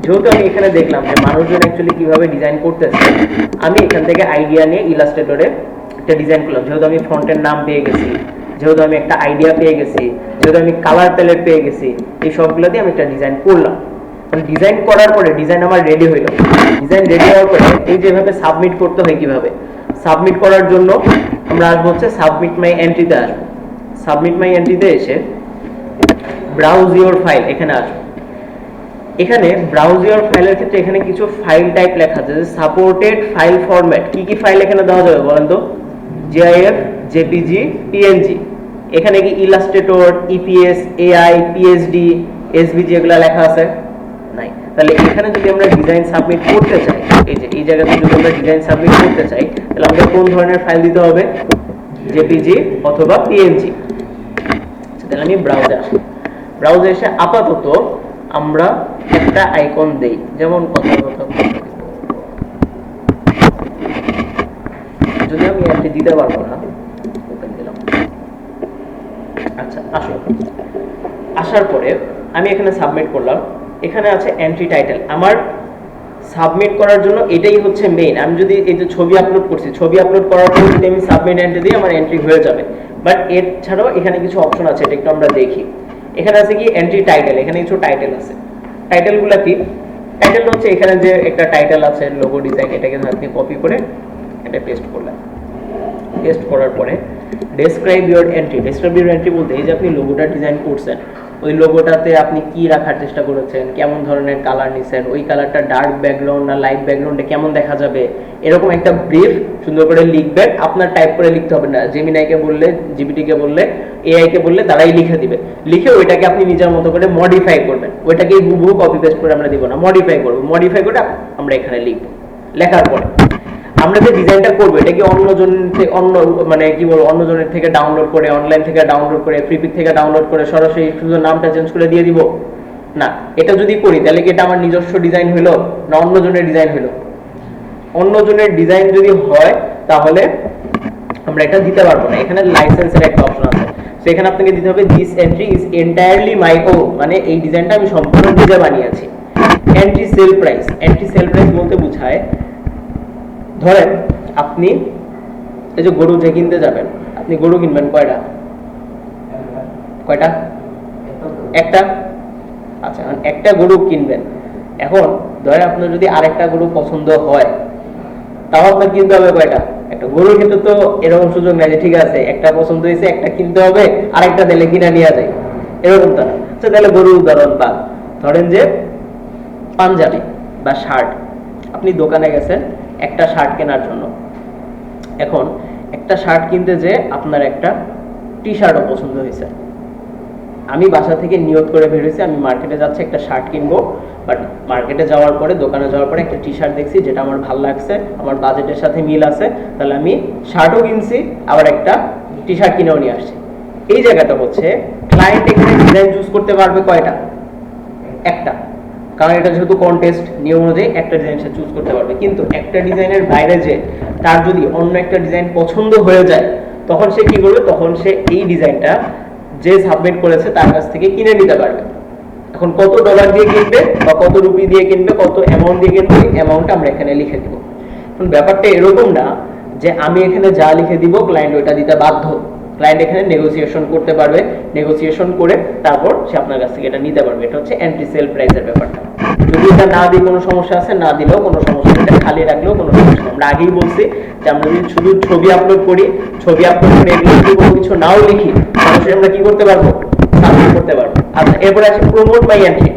যেহেতু আমি এখানে দেখলাম যে মানুষজন অ্যাকচুয়ালি কিভাবে ডিজাইন করতেছে, আমি এখান থেকে আইডিয়া নিয়ে ইলাস্ট্রেটরে একটা ডিজাইন করলাম। যেহেতু আমি ফন্টের নাম পেয়ে গেছি, যেহেতু আমি একটা আইডিয়া পেয়ে গেছি, যেহেতু আমি কালার প্যালেট পেয়ে গেছি, এই সবগুলো দিয়ে আমি একটা ডিজাইন করলাম। ডিজাইন করার পরে ডিজাইন আমার রেডি হইল। ডিজাইন রেডি হওয়ার পরে এই যেভাবে সাবমিট করতে হয়, কিভাবে সাবমিট করার জন্য আমরা আসবো হচ্ছে সাবমিট মাই এন্ট্রিতে আসবো। সাবমিট মাই এন্ট্রিতে এসে ব্রাউজ ইওর ফাইল এখানে আসবো। এখানে ব্রাউজ ইওর ফাইলের ক্ষেত্রে এখানে কিছু ফাইল টাইপ লেখা আছে, যে সাপোর্টেড ফাইল ফরম্যাট। কি কি ফাইল এখানে দেওয়া যাবে বলেন তো, জিআইএফ, জেপিজি, পিএনজি। এখানে কি Illustrator, EPS, AI, PSD, SVG এগুলা লেখা আছে নাই। তাহলে এখানে যদি আমরা ডিজাইন সাবমিট করতে চাই, এই যে এই জায়গাতে যদি আমরা ডিজাইন সাবমিট করতে চাই, তাহলে আমাদের কোন ধরনের ফাইল দিতে হবে, জেপিজি অথবা পিএনজি। তাহলে আমি ব্রাউজে আসি। ব্রাউজে এসে আপাতত আমরা একটা আইকন দেই, যেমন কথা যদি আমি এন্ট্রি দিতে পারবো না, ওপেন দিলাম। আচ্ছা আসো, আসার পরে আমি এখানে সাবমিট করলাম। এখানে আছে এন্ট্রি টাইটেল। আমার সাবমিট করার জন্য এটাই হচ্ছে মেইন। আমি যদি এই যে ছবি আপলোড করছি, ছবি আপলোড করার পর যদি আমি সাবমিট এন্ট্রি দিই, আমার এন্ট্রি হয়ে যাবে। বাট এর ছাড়াও এখানে কিছু অপশন আছে, এটা একটু আমরা দেখি। এখানে আছে কি এন্ট্রি টাইটেল, এখানে কিছু টাইটেল আছে। টাইটেলগুলো কি, টাইটেল হচ্ছে এখানে যে একটা টাইটেল আছে লোগো ডিজাইন, এটাকে আপনি কপি করে এটা পেস্ট করলেন। পেস্ট করার পরে describe your entry. Describe your entry বলতে এই যে আপনি লোগোটা ডিজাইন করছেন, ওই লোগোটাতে আপনি কি রাখার চেষ্টা করেছেন, কেমন ধরনের কালার নিছেন, ওই কালারটা ডার্ক ব্যাকগ্রাউন্ড না লাইট ব্যাকগ্রাউন্ডে কেমন দেখা যাবে, এরকম একটা ব্রিফ সুন্দর করে লিখবেন। আপনার টাইপ করে লিখতে হবে না, জেমিনাইকে বললে, জিপিটিকে বললে, এআই কে বললে তারাই লিখে দিবে। লিখে ওইটাকে আপনি নিজের মতো করে মডিফাই করবেন, ওইটাকে হুবহু কপি পেস্ট করে আমরা দিব না, মডিফাই করব, মডিফাই করে আমরা এখানে লিখব। লেখার পরে আমরা যে ডিজাইনটা করবো এটা কি অন্য মানে কি বলবো অন্যজনের থেকে ডাউনলোড করে, অনলাইন থেকে ডাউনলোড করে, ফ্রিপিক থেকে ডাউনলোড করে সরাসরি শুধু নামটা চেঞ্জ করে দিয়ে দিব না। এটা যদি করি তাহলে কি এটা আমার নিজস্ব ডিজাইন হলো না অন্যজনের ডিজাইন হলো? অন্যজনের ডিজাইন যদি হয় তাহলে আমরা এটা দিতে পারবো না। এখানে লাইসেন্সের একটা অপশন আছে, সেখানে আপনাকে দিতে হবে this entry is entirely my own, মানে এই ডিজাইনটা আমি সম্পূর্ণ নিজে বানিয়েছি। Entry sale price, entry sale price বলতে বোঝায়, ধরেন আপনি এই যে গরু যে কিনতে যাবেন, আপনি গরু কিনবেন কয়টা? একটা। আচ্ছা, একটা গরু কিনবেন। এখন ধরেন আপনার যদি আরেকটা গরু পছন্দ হয় তাও আপনার কিনতে হবে কয়টা? একটা। গরুর ক্ষেত্রে তো এরকম সুযোগ নাই যে ঠিক আছে একটা পছন্দ হয়েছে একটা কিনতে হবে, আরেকটা দিলে কিনা নিয়ে যায়, এরকম তো না। তাহলে গরুর উদাহরণ বাদ, ধরেন যে পাঞ্জাবি বা শার্ট, আপনি দোকানে গেছেন একটা শার্ট কেনার জন্য। এখন একটা শার্ট কিনতে যে আপনার একটা টি শার্টও পছন্দ হয়েছে। আমি বাসা থেকে নিয়ত করে বের হয়েছি আমি মার্কেটে যাচ্ছি একটা শার্ট কিনবো, বাট মার্কেটে যাওয়ার পরে, দোকানে যাওয়ার পরে একটা টি শার্ট দেখছি যেটা আমার ভালো লাগছে, আমার বাজেটের সাথে মিল আছে, তাহলে আমি শার্টও কিনছি আবার একটা টি শার্ট কিনেও নিয়ে আসছি। এই জায়গাটা হচ্ছে ক্লায়েন্ট এখানে ডিজাইন চুজ করতে পারবে কয়টা? একটা। কারণ এটা যেহেতু কন্টেস্ট, নিয়ম অনুযায়ী একটা ডিজাইন সে চুজ করতে পারবে। কিন্তু একটা ডিজাইনের বাইরে যে তার যদি অন্য একটা ডিজাইন পছন্দ হয়ে যায় তখন সে কি করবে? তখন সে এই ডিজাইনটা যে সাবমিট করেছে তার কাছ থেকে কিনে নিতে পারবে। এখন কত ডলার দিয়ে কিনবে বা কত রুপি দিয়ে কিনবে, কত অ্যামাউন্ট দিয়ে কিনবে, অ্যামাউন্টটা আমরা এখানে লিখে দিব। এখন ব্যাপারটা এরকম না যে আমি এখানে যা লিখে দিব ক্লায়েন্ট ওইটা দিতে বাধ্য। ক্লায়েন্ট এখানে নেগোসিয়েশন করতে পারবে, নেগোসিয়েশন করে তারপর সে আপনার কাছ থেকে এটা নিতে পারবে। এটা হচ্ছে এন্ট্রি সেল প্রাইসের ব্যাপারটা। যদি এটা না দিয়ে কোনো সমস্যা আছে, না দিলেও কোনো সমস্যা নেই, এটা খালি রাখলেও কোনো সমস্যা নেই। আমরা আগেই বলছি যে আমরা যদি শুধু ছবি আপলোড করি, ছবি আপলোড করে এগুলো যদি কোনো কিছু নাও লিখি তাহলে আমরা কি করতে পারবো? সাবমিট করতে পারবো। আচ্ছা, এরপরে আছে promote by entry.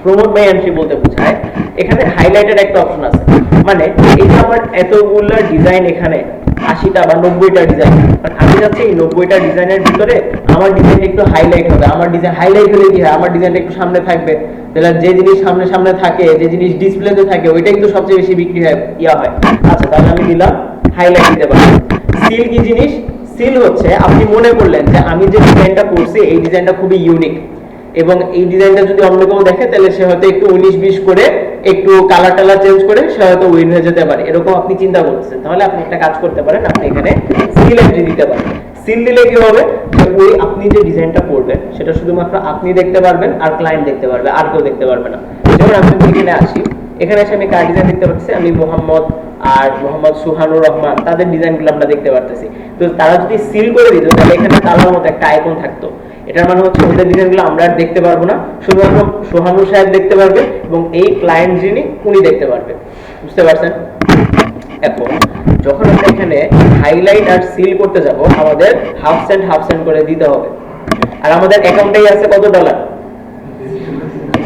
Promote by entry বলতে বোঝায় এখানে হাইলাইটেড একটা অপশন আছে, মানে এই যে আমার এতগুলো ডিজাইন, এখানে 80টা বা 90টা ডিজাইন, আমি যাচ্ছি এই 90টা ডিজাইনের ভিতরে আমার ডিজাইনটা একটু হাইলাইট হবে। আমার ডিজাইন হাইলাইট হলে কি হয়? আমার ডিজাইনটা একটু সামনে থাকবে। তাহলে যে জিনিস সামনে সামনে থাকে, যে জিনিস ডিসপ্লেতে থাকে, ওইটাই কিন্তু সবচেয়ে বেশি বিক্রি হয়, হয়। আচ্ছা, তাহলে আমি দিলাম হাইলাইট দিতে পারি। সিল কি জিনিস? সিল হচ্ছে আপনি মনে করলেন যে আমি যে ডিজাইনটা করছি এই ডিজাইনটা খুবই ইউনিক, এবং এই ডিজাইনটা যদি অন্য কেউ দেখে তাহলে সে হয়তো একটু 19-20 করে, একটু কালার টালার চেঞ্জ করে সে হয়তো উইন হয়ে যেতে পারে, এরকম আপনি চিন্তা করতেছেন। তাহলে আপনি একটা কাজ করতে পারেন, আপনি এখানে সিল এন্ট্রি দিতে পারেন। সিল দিলে কি হবে? ওই আপনি যে ডিজাইনটা করবেন সেটা শুধুমাত্র আপনি দেখতে পারবেন, আর ক্লায়েন্ট দেখতে পারবে, আর কেউ দেখতে পারবে না। যেমন আমি এখানে আসি, এখানে এসে আমি কার ডিজাইন দেখতে পাচ্ছি? আমি মোহাম্মদ আর মোহাম্মদ সুহানুর রহমান, তাদের ডিজাইনগুলো আমরা দেখতে পারতেছি। তো তারা যদি সিল করে দিত তাহলে এখানে তালার মতো একটা আইকন থাকতো। এটার মানে হচ্ছে ওদের ডিজাইনগুলো আমরা আর দেখতে পারবো না, শুধুমাত্র সোহানুর সাহেব দেখতে পারবে এবং এই ক্লায়েন্ট যিনি উনি দেখতে পারবে। বুঝতে পারছেন? এখন যখন আমরা এখানে হাইলাইট আর সিল করতে যাব আমাদের হাফ সেন্ট করে দিতে হবে। আর আমাদের অ্যাকাউন্টেই আছে কত ডলার?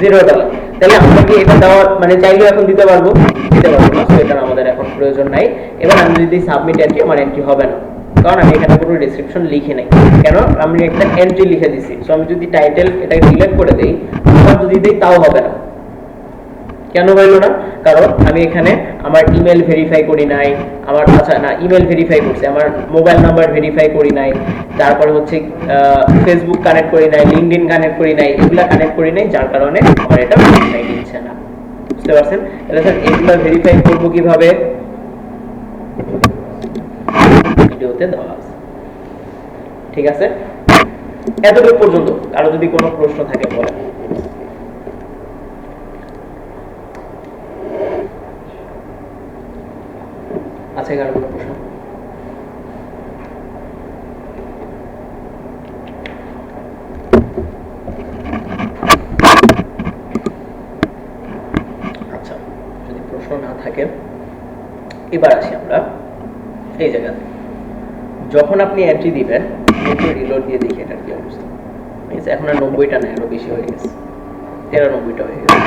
$0। তাহলে আমরা কি এটা দেওয়ার মানে চাইলেও এখন দিতে পারবো? দিতে পারবো না, এটা আমাদের এখন প্রয়োজন নাই। এবার আমি যদি সাবমিট এন্ট্রি, আমার এন্ট্রি হবে না, কারণ আমি এখানে কোনো ডেসক্রিপশন লিখি নাই। কেন? আমি একটা এন্ট্রি লিখে দিছি। সো আমি যদি টাইটেল এটা সিলেক্ট করে দেই, আবার যদি দেই তাও হবে না। কেন হইল না? কারণ আমি এখানে আমার ইমেল ভেরিফাই করি নাই, আমার আচ্ছা না ইমেল ভেরিফাই করছি, আমার মোবাইল নাম্বার ভেরিফাই করি নাই, তারপরে হচ্ছে ফেসবুক কানেক্ট করি নাই, লিঙ্কডইন কানেক্ট করি নাই, এগুলা কানেক্ট করি নাই, যার কারণে আমার এটা ভেরিফাই দিচ্ছে না। বুঝতে পারছেন? তাহলে স্যার এগুলা ভেরিফাই করব কিভাবে? ভিডিওতে দেওয়া আছে। ঠিক আছে, এতটুকু পর্যন্ত। কারো যদি কোনো প্রশ্ন থাকে বলেন। আছে কারো কোনো প্রশ্ন? আচ্ছা, যদি প্রশ্ন না থাকে এবার আসি আমরা এই জায়গাতে। যখন আপনি এন্ট্রি দিবেন, একটু রিলোড দিয়ে দেখি এটার কি অবস্থা। গেছে, এখন আর 90টা না, আরো বেশি হয়ে গেছে, 93টা হয়ে গেছে।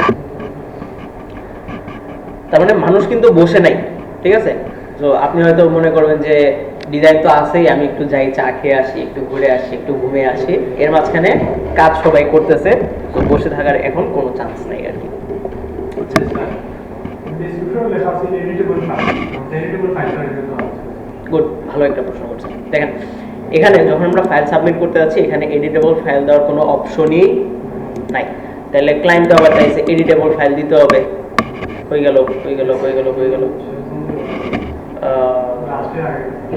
তার মানে মানুষ কিন্তু বসে নাই, ঠিক আছে। তো আপনি হয়তো মনে করবেন যে ডিজাইন তো আছেই, আমি একটু যাই চা খেয়ে আসি, একটু ঘুরে আসি, একটু ঘুমিয়ে আসি, এর মাঝখানে কাজ সবাই করতেছে, তো বসে থাকার এখন কোনো চান্স নেই আর কি। গুড, ভালো একটা প্রশ্ন করছেন। দেখেন এখানে যখন আমরা ফাইল সাবমিট করতে যাচ্ছি, এখানে এডিটেবল ফাইল দেওয়ার কোনো অপশনই নাই। তাহলে ক্লায়েন্ট তো আবার চাইছে এডিটেবল ফাইল দিতে হবে, হয়ে গেল হয়ে গেল হয়ে গেল হয়ে গেল।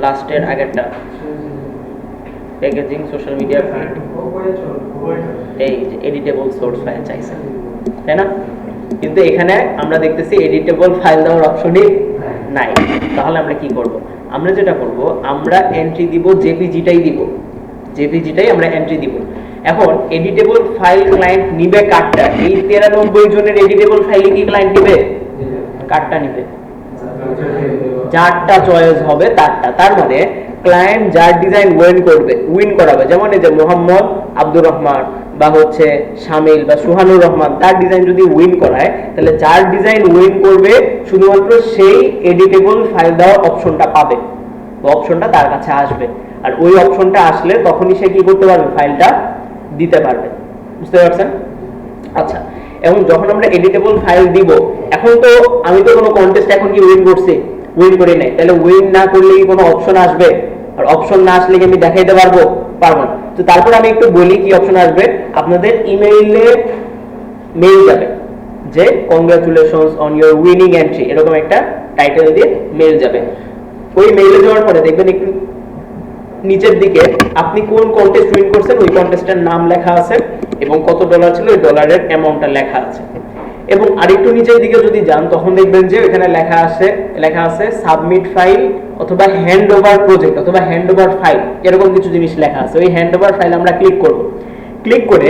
লাস্টের আগেরটা প্যাকেজিং সোশ্যাল মিডিয়া ফিড, এই যে এডিটেবল সোর্স ফাইল চাইছে, তাই না? কিন্তু এখানে আমরা দেখতেছি এডিটেবল ফাইল দেওয়ার অপশনই নাই। তাহলে আমরা কি করব? আমরা যেটা করব, আমরা এন্ট্রি দিব জেপিজিটাই দিব, জেপিজিটাই আমরা এন্ট্রি দিব। এখন এডিটেবল ফাইল ক্লায়েন্ট নিবে কার্ডটা, এই 93 জনের এডিটেবল ফাইলে কি ক্লায়েন্ট নিবে? কার্ডটা নিবে, যারটা চয়েস হবে তারটা। তার মানে ক্লায়েন্ট যার ডিজাইন উইন করাবে, যেমন এই যে মোহাম্মদ আব্দুর রহমান বা হচ্ছে শামিল বা সুহানুর রহমান, তার ডিজাইন যদি উইন করায়, তাহলে যার ডিজাইন উইন করবে শুধুমাত্র সেই এডিটেবল ফাইল দেওয়ার অপশনটা পাবে, অপশনটা তার কাছে আসবে। আর ওই অপশনটা আসলে তখনই সে কি করতে পারবে? ফাইলটা দিতে পারবে। বুঝতে পারছেন? আচ্ছা, এবং যখন আমরা এডিটেবল ফাইল দিব, এখন তো আমি তো কোনো কন্টেস্ট এখন কি উইন করছি? উইন করি নাই। তাহলে উইন না করলে কি কোনো অপশন আসবে? আর অপশন না আসলে কি আমি দেখাইতে পারবো? পারবো না। তো তারপর আমি একটু বলি কি অপশন আসবে। আপনাদের ইমেইলে মেইল যাবে যে congratulations on your winning entry, এরকম একটা টাইটেল দিয়ে মেইল যাবে। ওই মেইলে যাওয়ার পরে দেখবেন একটু নিচের দিকে আপনি কোন কন্টেস্ট উইন করছেন ওই কন্টেস্টের নাম লেখা আছে এবং কত ডলার ছিল ওই ডলারের অ্যামাউন্টটা লেখা আছে। এবং আরেকটু নিচের দিকে যদি যান তখন দেখবেন যে এখানে লেখা আছে সাবমিট ফাইল অথবা হ্যান্ড ওভার প্রজেক্ট অথবা হ্যান্ড ওভার ফাইল, এরকম কিছু জিনিস লেখা আছে। ওই হ্যান্ড ওভার ফাইল আমরা ক্লিক করব। ক্লিক করে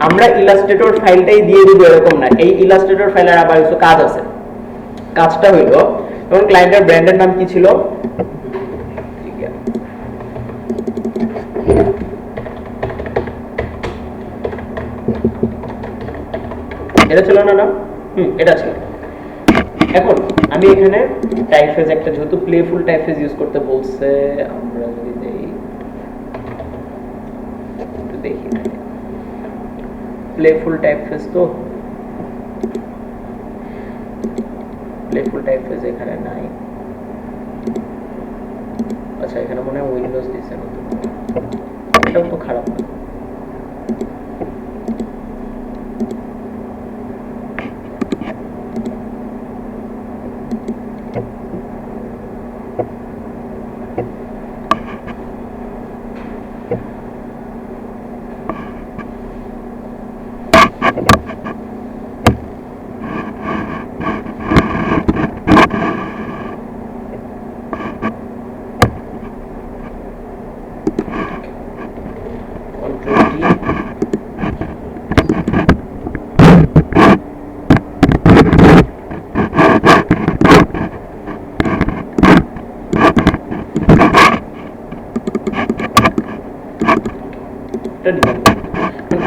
আমরা ইলাস্ট্রেটর ফাইলটাই দিয়ে দিব এরকম না, এই ইলাস্ট্রেটর ফাইলের আবার কিছু কাজ আছে। কাজটা হইল, এবং ক্লায়েন্টের ব্র্যান্ডের নাম কি ছিল? এটা ছিল না? এটা ছিল। এখন আমি এখানে টাইপফেজ একটা, যেহেতু প্লেফুল টাইপফেজ ইউজ করতে বলছে, আমরা যদি দেখি প্লেফুল টাইপফেজ, তো প্লেফুল টাইপফেজ এখানে নাই। আচ্ছা, এখানে মনে হয় উইন্ডোজ দিছে নতুন, এটাও তো খারাপ না।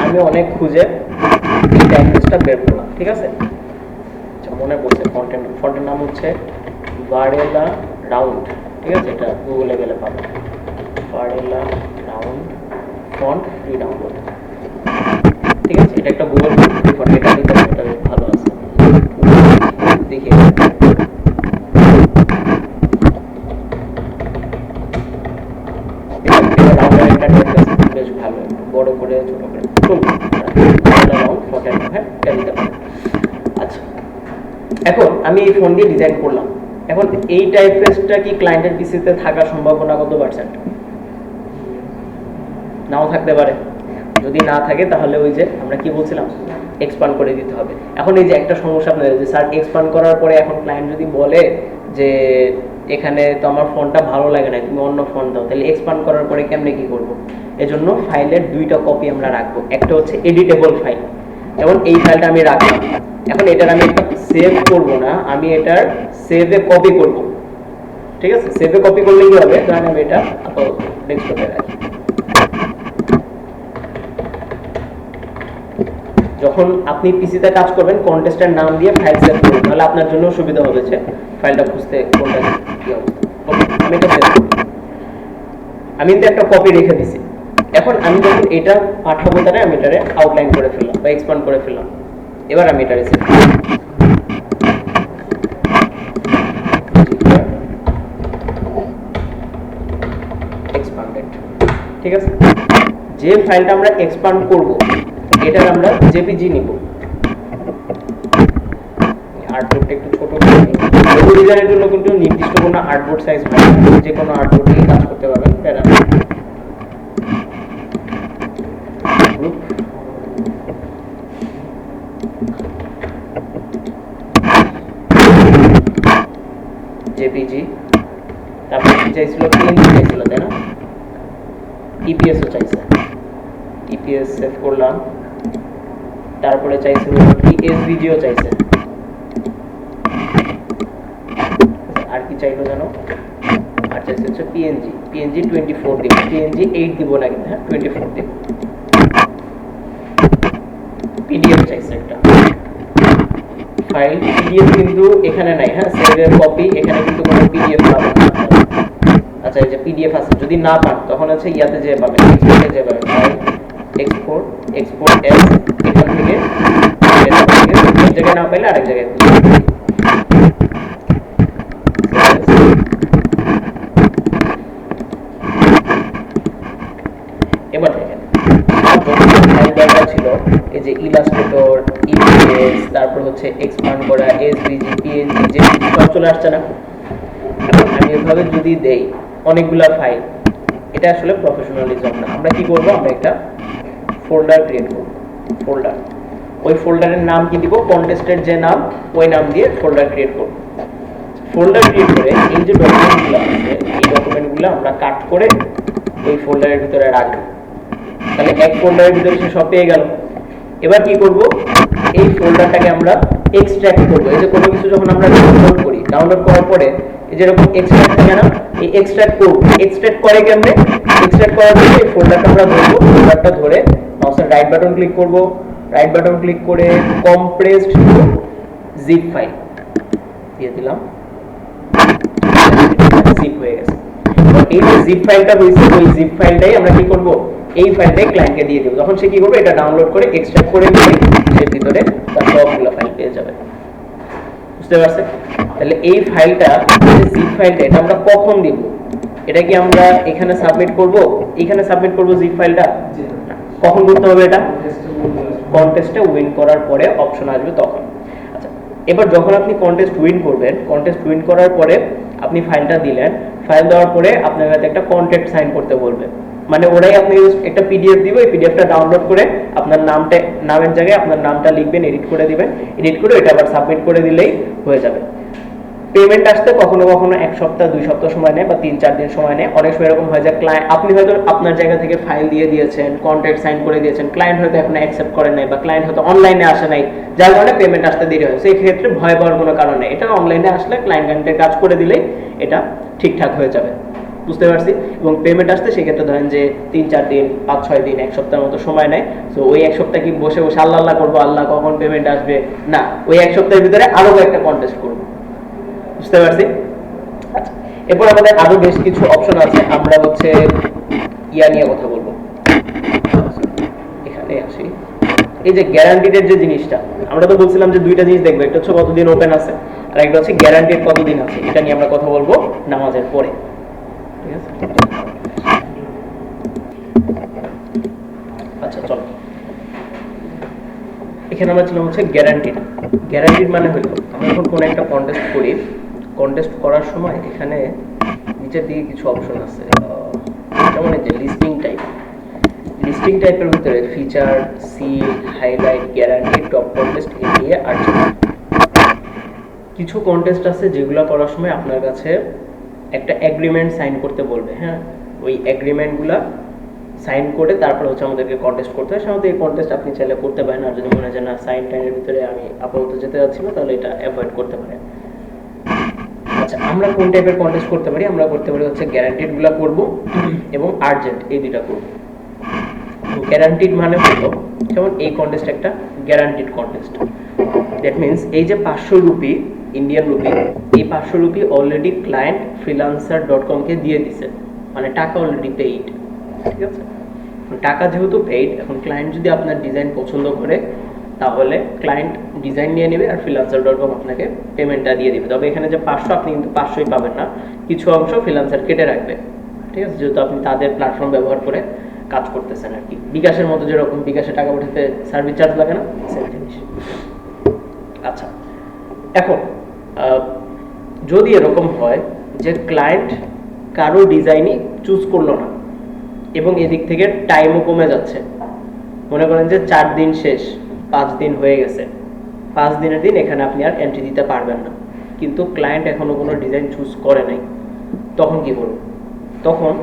আমি অনেক খুঁজে এই টাইপফেজটা বের করলাম, ঠিক আছে। আচ্ছা, মনে পড়ছে, ফন্টের নাম হচ্ছে ভারেলা রাউন্ড, ঠিক আছে। এটা গুগলে গেলে পাবো, Varela round font free download, ঠিক আছে। এটা একটা গুগল ফন্ট, এটা নিতে এটা ভালো আছে, দেখি। বেশ ভালো, বড় করে ছোট করে আচ্ছা, এখন আমি এই ফোন দিয়ে ডিজাইন করলাম। এখন এই টাইপফেজটা কি ক্লায়েন্টের পিসিতে থাকার সম্ভাবনা কত %? নাও থাকতে পারে। যদি না থাকে তাহলে ওই যে আমরা কি বলছিলাম, এক্সপান্ড করে দিতে হবে। এখন এই যে একটা সমস্যা আপনাদের, যে স্যার এক্সপান্ড করার পরে এখন ক্লায়েন্ট যদি বলে যে এখানে তো আমার ফোনটা ভালো লাগে না, তুমি অন্য ফোন দাও, তাহলে এক্সপান্ড করার পরে কেমনে কি করব? এজন্য ফাইলের দুইটা কপি আমরা রাখবো। একটা হচ্ছে এডিটেবল ফাইল, যেমন এই ফাইলটা আমি রাখলাম। এখন এটার আমি একটা সেভ করব না, আমি এটার সেভে কপি করব, ঠিক আছে। সেভে কপি করলে কি হবে, ধরেন আমি এটা ডেস্কটপে রাখি। যখন আপনি পিসিতে কাজ করবেন কন্টেস্টের নাম দিয়ে ফাইল সেভ করুন, তাহলে আপনার জন্য সুবিধা হবে যে ফাইলটা খুঁজতে কোনটা কি অবস্থা। ওকে, আমি এটা সেভ করি। আমি কিন্তু একটা কপি রেখে দিছি। এখন আমি যখন এটা পাঠাবো তাহলে আমি এটারে আউটলাইন করে ফেললাম বা এক্সপ্যান্ড করে ফেললাম। এবার আমি এটা রিসেভ করি। এক্সপ্যান্ডেড, ঠিক আছে। যে ফাইলটা আমরা এক্সপ্যান্ড করব এটার আমরা জেপিজি নিব। আর্টবোর্ডটা একটু ছোট করে নিই। ডিজাইনের জন্য কিন্তু নির্দিষ্ট কোনো আর্টবোর্ড সাইজ হয় না, যে কোনো আর্টবোর্ড দিয়ে কাজ করতে পারবেন। গ্রুপ জেপিজি, তারপর কি চাইছিল, পিএনজি চাইছিল, তাই না? ইপিএসও চাইছে, ইপিএস সেভ করলাম। তারপরে চাইছিল কি এসভিজিও চাইছে। আর কি চাইলো জানো? আর চাইছে হচ্ছে পিএনজি। পিএনজি 24 দিব, পিএনজি 8 দিব না কিন্তু, হ্যাঁ 24 দিব। পিডিএফ চাইছে একটা ফাইল, পিডিএফ কিন্তু এখানে নাই, হ্যাঁ সেভের কপি, এখানে কিন্তু কোনো পিডিএফ পাবেন না। আচ্ছা, এই যে পিডিএফ আছে, যদি না পান তখন হচ্ছে ইয়াতে যে পাবেন, এক্সপোর্টে যে পাবেন, ফাইল এক্সপোর্ট, এক্সপোর্ট এস, এখান থেকে এক জায়গায় না পাইলে আরেক জায়গায়। এবার দেখেন ফাইল দরকার ছিল, এই যে ইলাস্ট্রেটর, ইপিএস, তারপর হচ্ছে এক্সপ্যান্ড করা, এসভিজি, পিএনজি, যে সব চলে আসছে না। এখন আমি এভাবে যদি দেই অনেকগুলা ফাইল, এটা আসলে প্রফেশনালিজম না। আমরা কি করব, আমরা একটা ফোল্ডার ক্রিয়েট করব। ফোল্ডার, ওই ফোল্ডারের নাম কি দিব, কন্টেস্টের যে নাম ওই নাম দিয়ে ফোল্ডার ক্রিয়েট করব। ফোল্ডার ক্রিয়েট করে এই যে ডকুমেন্টগুলো আছে, এই ডকুমেন্টগুলো আমরা কাট করে ওই ফোল্ডারের ভিতরে রাখবো। তাহলে এক ফোল্ডারের ভিতরে সে সব পেয়ে গেল। এবার কি করব, এই ফোল্ডারটাকে আমরা এক্সট্রাক্ট করব। এই যে কোনো কিছু যখন আমরা ডাউনলোড করি, ডাউনলোড করার পরে এই যে এরকম এক্সট্রাক্ট থাকে না, এই এক্সট্রাক্ট করব। এক্সট্রাক্ট করে কেমনে, এক্সট্রাক্ট করার জন্য এই ফোল্ডারটা আমরা ধরবো। ফোল্ডারটা ধরে মাউসের রাইট বাটন ক্লিক করব, রাইট বাটন ক্লিক করে কম্প্রেসড জিপ ফাইল দিয়ে দিলাম, জিপ হয়ে গেছে। এই যে জিপ ফাইলটা হইছে, ওই জিপ ফাইলটাই আমরা কি করব, এই ফাইলটাই ক্লায়েন্টকে দিয়ে দেব। তখন সে কি করবে, এটা ডাউনলোড করে এক্সট্রাক্ট করে নিয়ে এর ভিতরে তার সবগুলো ফাইল পেয়ে যাবে। বুঝতে পারছেন? তাহলে এই ফাইলটা, এই জিপ ফাইলটা, এটা আমরা কখন দিব? এটা কি আমরা এখানে সাবমিট করব, এখানে সাবমিট করব জিপ ফাইলটা? কখন করতে হবে এটা? কন্টেস্টে উইন করার পরে অপশন আসবে তখন। আচ্ছা, এবার যখন আপনি কন্টেস্ট উইন করবেন, কন্টেস্ট উইন করার পরে আপনি ফাইলটা দিলেন, ফাইল দেওয়ার পরে আপনার কাছে একটা কন্ট্রাক্ট সাইন করতে বলবে। মানে ওরাই আপনি একটা পিডিএফ দিব, এই পিডিএফটা ডাউনলোড করে আপনার নামের জায়গায় আপনার নামটা লিখবেন, এডিট করে দিবেন, এডিট করে এটা আবার সাবমিট করে দিলেই হয়ে যাবে। পেমেন্ট আসতে কখনো কখনো 1 সপ্তাহ 2 সপ্তাহ সময় নেয় বা 3-4 দিন সময় নেয়। অনেক সময় এরকম হয় যে ক্লায়েন্ট, আপনি হয়তো আপনার জায়গা থেকে ফাইল দিয়ে দিয়েছেন, কন্ট্রাক্ট সাইন করে দিয়েছেন, ক্লায়েন্ট হয়তো এখনো অ্যাকসেপ্ট করে নাই বা ক্লায়েন্ট হয়তো অনলাইনে আসে নাই, যার কারণে পেমেন্ট আসতে দেরি হয়। সেই ক্ষেত্রে ভয় পাওয়ার কোনো কারণ নেই, এটা অনলাইনে আসলে ক্লায়েন্টের কাজ করে দিলেই এটা ঠিকঠাক হয়ে যাবে। বুঝতে পারছি? এবং পেমেন্ট আসতে সেক্ষেত্রে ধরেন যে 3-4 দিন, 5-6 দিন, 1 সপ্তাহের মতো সময় নেয়। তো ওই 1 সপ্তাহ কি বসে বসে আল্লাহ করবো, আল্লাহ কখন পেমেন্ট আসবে না, ওই 1 সপ্তাহের ভিতরে আরো একটা কন্টেস্ট করবো। বুঝতে পারছি? আচ্ছা, এরপর আমাদের আরো বেশ কিছু অপশন আছে। আমরা হচ্ছে ইয়া নিয়ে কথা বলবো। এখানে আসি, এই যে গ্যারান্টিডের যে জিনিসটা, আমরা তো বলছিলাম যে দুইটা জিনিস দেখবো, একটা হচ্ছে কতদিন ওপেন আছে, আর একটা হচ্ছে গ্যারান্টিড কতদিন আছে। এটা নিয়ে আমরা কথা বলবো নামাজের পরে। ঠিক আছে? আচ্ছা চলো, এখানে আমরা ছিলাম হচ্ছে গ্যারান্টিড। গ্যারান্টিড মানে হলো আমরা যখন কোনো একটা কন্টেস্ট করি, কন্টেস্ট করার সময় এখানে নিচের দিকে কিছু অপশন আছে, যেমন এই যে লিস্টিং টাইপ। লিস্টিং টাইপের ভিতরে feature, seal, highlight, guarantee, top contest, area আর কিছু কন্টেস্ট আছে যেগুলো করার সময় আপনার কাছে একটা এগ্রিমেন্ট সাইন করতে বলবে। হ্যাঁ, ওই এগ্রিমেন্টগুলো সাইন করে তারপর হচ্ছে আমাদেরকে কন্টেস্ট করতে হয়। সাধারণত এই কন্টেস্ট আপনি চাইলে করতে পারেন, আর যদি মনে হয় যে না সাইন টাইনের ভিতরে আমি আপাতত যেতে যাচ্ছি না, তাহলে এটা অ্যাভয়েড করতে পারেন। আচ্ছা, আমরা কোন টাইপের কন্টেস্ট করতে পারি? আমরা করতে পারি হচ্ছে গ্যারান্টিডগুলো করব এবং আর্জেন্ট, এই দুইটা করব। গ্যারান্টিড মানে হলো যেমন এই কন্টেস্ট একটা গ্যারান্টিড কন্টেস্ট। দ্যাট মিনস এই যে 500 রুপি ইন্ডিয়ান রুপি, এই 500 রুপি অলরেডি ক্লায়েন্ট freelancer.com কে দিয়ে দিছে, মানে টাকা অলরেডি পেইড। ঠিক আছে, টাকা যেহেতু পেইড, এখন ক্লায়েন্ট যদি আপনার ডিজাইন পছন্দ করে তাহলে ক্লায়েন্ট ডিজাইন নিয়ে নেবে আর freelancer.com আপনাকে পেমেন্টটা দিয়ে দিবে। তবে এখানে যে 500, আপনি কিন্তু 500ই পাবেন না, কিছু অংশ ফ্রিল্যান্সার কেটে রাখবে। ঠিক আছে, যেহেতু আপনি তাদের প্ল্যাটফর্ম ব্যবহার করে কাজ করতেছেন আর কি। বিকাশের মতো যেরকম বিকাশে টাকা পাঠাতে সার্ভিস চার্জ লাগে না, সেম জিনিস। আচ্ছা, এখন যদি এরকম হয় যে ক্লায়েন্ট কারো ডিজাইনই চুজ করলো না এবং এদিক থেকে টাইমও কমে যাচ্ছে, মনে করেন যে 4 দিন শেষ, 5 দিন হয়ে গেছে, 5 দিনের দিন এখানে আপনি আর এন্ট্রি দিতে পারবেন না, কিন্তু ক্লায়েন্ট এখনো কোনো ডিজাইন চুজ করে নাই, তখন কি করব? তখন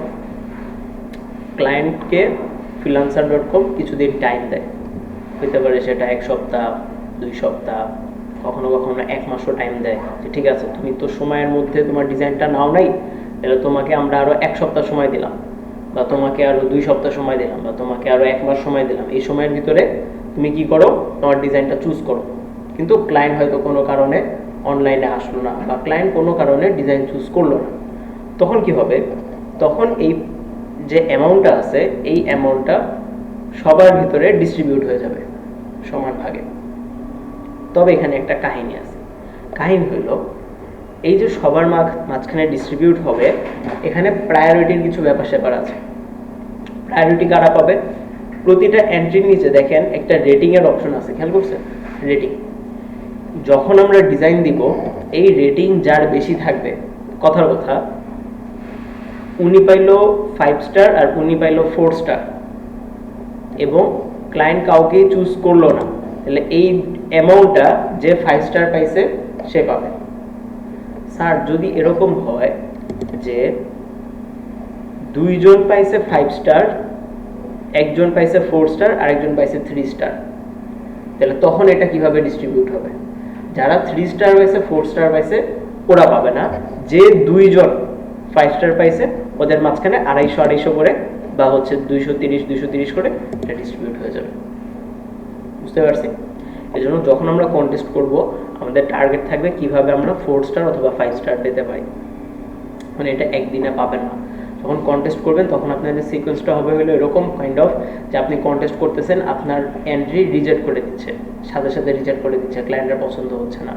ক্লায়েন্টকে freelancer.com কিছুদিন টাইম দেয়, হতে পারে সেটা 1 সপ্তাহ, 2 সপ্তাহ, কখনো কখনো 1 মাসও টাইম দেয়, যে ঠিক আছে তুমি তো সময়ের মধ্যে তোমার ডিজাইনটা নাও নাই, তাহলে তোমাকে আমরা আরো 1 সপ্তাহ সময় দিলাম, বা তোমাকে আরো 2 সপ্তাহ সময় দিলাম, বা তোমাকে আরো 1 মাস সময় দিলাম, এই সময়ের ভিতরে তুমি কি করো, তোমার ডিজাইনটা চুজ করো। কিন্তু ক্লায়েন্ট হয়তো কোনো কারণে অনলাইনে আসলো না, বা ক্লায়েন্ট কোনো কারণে ডিজাইন চুজ করলো না, তখন কি হবে? তখন এই যে অ্যামাউন্টটা আছে, এই অ্যামাউন্টটা সবার ভিতরে ডিস্ট্রিবিউট হয়ে যাবে সমান ভাগে। তবে এখানে একটা কাহিনী আছে। কাহিনী হলো, এই যে সবার মাঝখানে ডিস্ট্রিবিউট হবে, এখানে প্রায়োরিটির কিছু ব্যাপার স্যাপার আছে। প্রায়োরিটি কারা পাবে? প্রতিটা এন্ট্রির নিচে দেখেন একটা রেটিং এর অপশন আছে, খেয়াল করছেন? রেটিং। যখন আমরা ডিজাইন দিব, এই রেটিং যার বেশি থাকবে, কথার কথা, উনি পাইলো 5 স্টার আর উনি পাইলো 4 স্টার, এবং ক্লায়েন্ট কাউকেই চুজ করলো না, তাহলে এই অ্যামাউন্টটা যে 5 স্টার পাইছে সে পাবে। স্যার যদি এরকম হয় যে 2 জন পাইছে 5 স্টার, একজন পাইছে 4 স্টার আর একজন পাইছে 3 স্টার, তাহলে তখন এটা কিভাবে ডিস্ট্রিবিউট হবে? যারা 3 স্টার পাইছে, 4 স্টার পাইছে, ওরা পাবে না। যে 2 জন 5 স্টার পাইছে, ওদের মাঝখানে 250 করে, বা হচ্ছে 230 করে এটা ডিস্ট্রিবিউট হয়ে যাবে। বুঝতে পারছি? এই জন্য যখন আমরা কন্টেস্ট করব, আমাদের টার্গেট থাকবে কিভাবে আমরা 4 স্টার অথবা 5 স্টার দিতে পারি। মানে এটা একদিনে পাবেন না। যখন কন্টেস্ট করবেন তখন আপনাদের সিকোয়েন্সটা হবে হলো এরকম কাইন্ড অফ, যে আপনি কন্টেস্ট করতেছেন, আপনার এন্ট্রি রিজেক্ট করে দিচ্ছে, সাথে সাথে রিজেক্ট করে দিচ্ছে, ক্লায়েন্টের পছন্দ হচ্ছে না।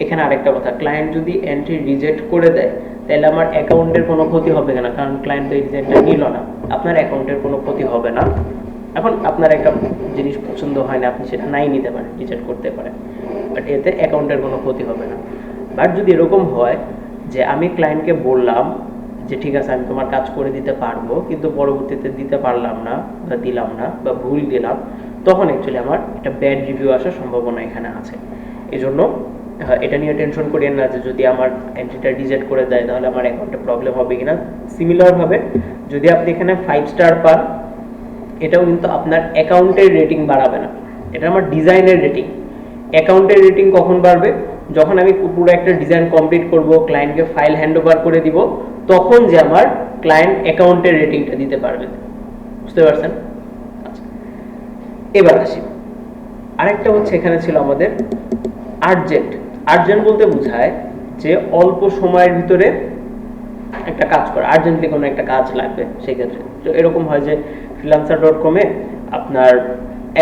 এখানে আরেকটা কথা, ক্লায়েন্ট যদি এন্ট্রি রিজেক্ট করে দেয়, তাহলে আমার অ্যাকাউন্টের কোনো ক্ষতি হবে না, কারণ ক্লায়েন্ট এই ডিজাইনটা নিল না, আপনার অ্যাকাউন্টের কোনো ক্ষতি হবে না। এখন আপনার একটা জিনিস পছন্দ হয় না, আপনি সেটা নাই নিতে পারেন, রিজেক্ট করতে পারেন, বাট এতে অ্যাকাউন্টের কোনো ক্ষতি হবে না। বাট যদি এরকম হয় যে আমি ক্লায়েন্টকে বললাম যে ঠিক আছে আমি তোমার কাজ করে দিতে পারবো, কিন্তু পরবর্তীতে দিতে পারলাম না বা দিলাম না বা ভুল দিলাম, তখন অ্যাকচুয়ালি আমার একটা ব্যাড রিভিউ আসার সম্ভাবনা এখানে আছে। এই জন্য এটা নিয়ে টেনশন করিয়েন না যে যদি আমার এন্ট্রিটা রিজেক্ট করে দেয় তাহলে আমার অ্যাকাউন্টে প্রবলেম হবে কিনা। সিমিলারভাবে যদি আপনি এখানে 5 স্টার পান, এটাও কিন্তু আপনার অ্যাকাউন্টের রেটিং বাড়াবে না, এটা আমার ডিজাইনের রেটিং। অ্যাকাউন্টের রেটিং কখন বাড়বে? যখন আমি পুরো একটা ডিজাইন কমপ্লিট করব, ক্লায়েন্টকে ফাইল হ্যান্ড ওভার করে দিব, তখন যে আমার ক্লায়েন্ট অ্যাকাউন্টের রেটিংটা দিতে পারবে। বুঝতে পারছেন? আচ্ছা, এবার আসি আরেকটা হচ্ছে, এখানে ছিল আমাদের আর্জেন্ট। আর্জেন্ট বলতে বোঝায় যে অল্প সময়ের ভিতরে একটা কাজ করা, আর্জেন্টলি কোনো একটা কাজ লাগবে। সেই ক্ষেত্রে তো এরকম হয় যে freelancer.com-এ আপনার